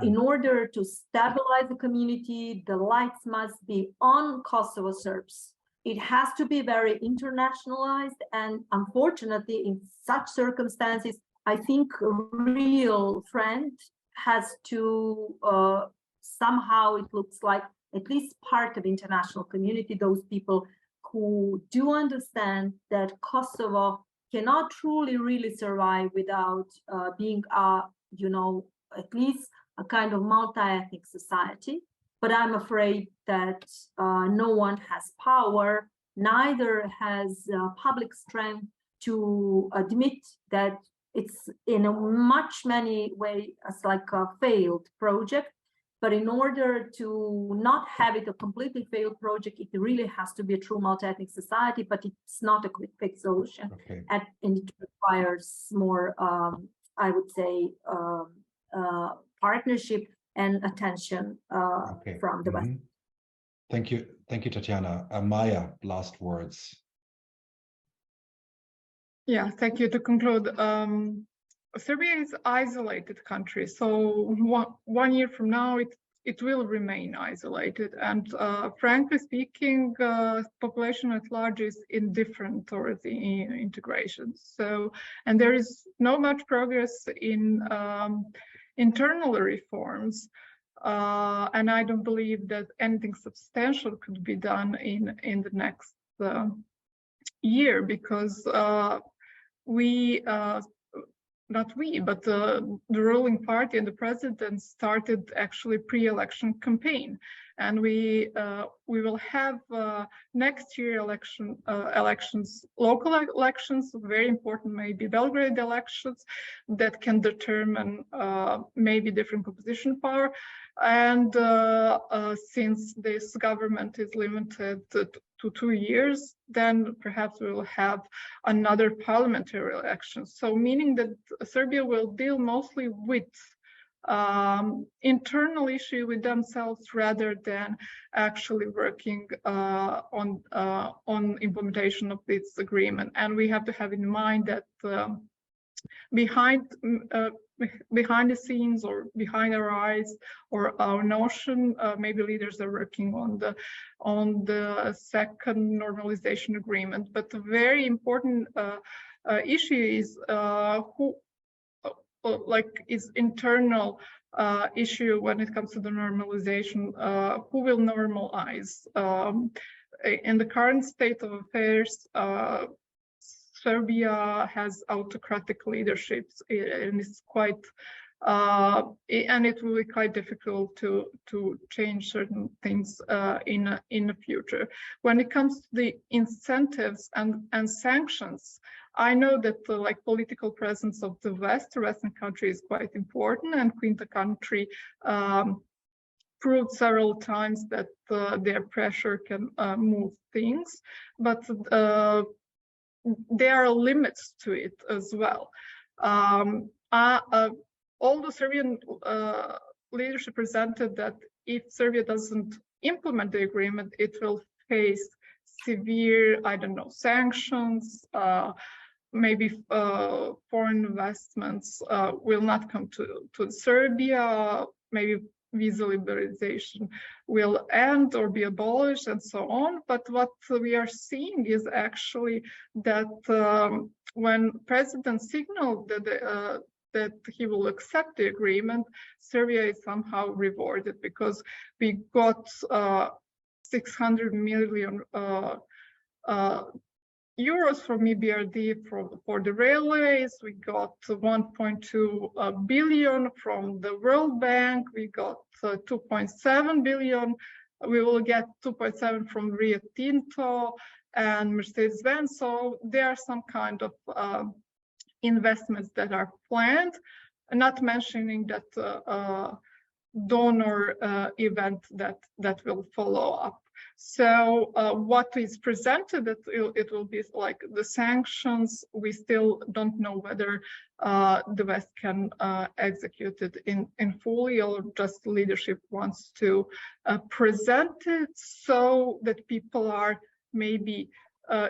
In order to stabilize the community, the lights must be on Kosovo Serbs. It has to be very internationalized, and unfortunately, in such circumstances, I think a real friend has to somehow, it looks like, at least part of the international community, those people who do understand that Kosovo cannot truly really survive without being at least a kind of multi-ethnic society. But I'm afraid that no one has power neither has public strength to admit that it's in a many way as like a failed project. But in order to not have it a completely failed project, it really has to be a true multi-ethnic society, but it's not a quick fix solution. Okay. And it requires more, I would say, partnership and attention from the West. Thank you, Tatjana. Maja, last words. Yeah, thank you. To conclude, Serbia is an isolated country, so one year from now it will remain isolated. And frankly speaking, population at large is indifferent towards the integration. So, and there is not much progress in internal reforms, and I don't believe that anything substantial could be done in the next year, because not we, but the ruling party and the president started actually pre-election campaign, and we will have next year elections, local elections, very important, maybe Belgrade elections, that can determine maybe different composition power. And since this government is limited to 2 years, then perhaps we will have another parliamentary election. So meaning that Serbia will deal mostly with internal issue with themselves rather than actually working on implementation of this agreement. And we have to have in mind that behind the scenes or behind our eyes or our notion, maybe leaders are working on the second normalization agreement. But the very important issue is is internal issue when it comes to the normalization. Who will normalize? In the current state of affairs, Serbia has autocratic leaderships, and it's quite, and it will be quite difficult to change certain things in the future. When it comes to the incentives and sanctions, I know that the political presence of the Western country is quite important, and Quinta country proved several times that their pressure can move things, but there are limits to it as well. All the Serbian leadership presented that if Serbia doesn't implement the agreement, it will face severe, I don't know, sanctions, maybe foreign investments will not come to Serbia, maybe visa liberalization will end or be abolished and so on. But what we are seeing is actually that when President signaled that he will accept the agreement, Serbia is somehow rewarded, because we got 600 million euros from EBRD for the railways. We got 1.2 billion from the World Bank. We got 2.7 billion. We will get 2.7 from Rio Tinto and Mercedes-Benz. So there are some kind of investments that are planned, not mentioning that donor event that will follow up. So what is presented, it will be like the sanctions. We still don't know whether the West can execute it in fully, or just leadership wants to present it so that people are maybe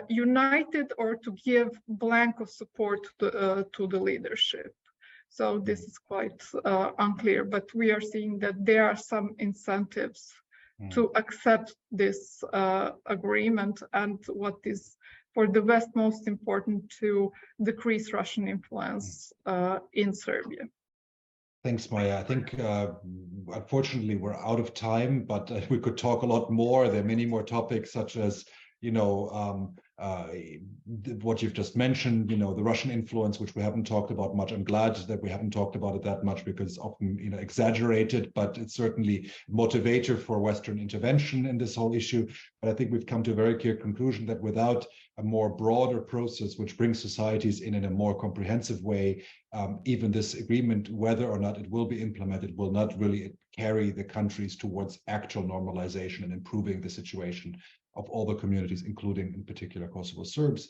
united, or to give blanco support to the leadership. So this is quite unclear, but we are seeing that there are some incentives to accept this agreement, and what is for the West most important, to decrease Russian influence in Serbia. Thanks, Maja. I think unfortunately we're out of time, but we could talk a lot more. There are many more topics, such as what you've just mentioned, you know, the Russian influence, which we haven't talked about much. I'm glad that we haven't talked about it that much because it's often, you know, exaggerated, but it's certainly a motivator for Western intervention in this whole issue. But I think we've come to a very clear conclusion that without a more broader process, which brings societies in a more comprehensive way, even this agreement, whether or not it will be implemented, will not really carry the countries towards actual normalization and improving the situation of all the communities, including in particular Kosovo Serbs.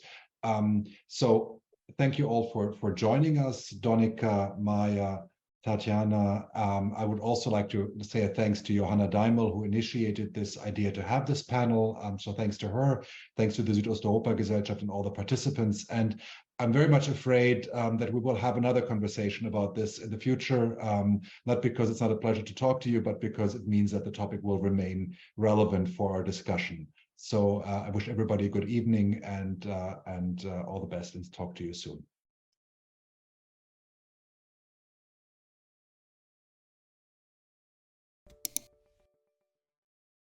So thank you all for joining us, Donika, Maja, Tatjana. I would also like to say a thanks to Johanna Daimel, who initiated this idea to have this panel. So thanks to her, thanks to the Südosteuropa-Gesellschaft and all the participants. And I'm very much afraid that we will have another conversation about this in the future, not because it's not a pleasure to talk to you, but because it means that the topic will remain relevant for our discussion. So I wish everybody a good evening and all the best, and talk to you soon.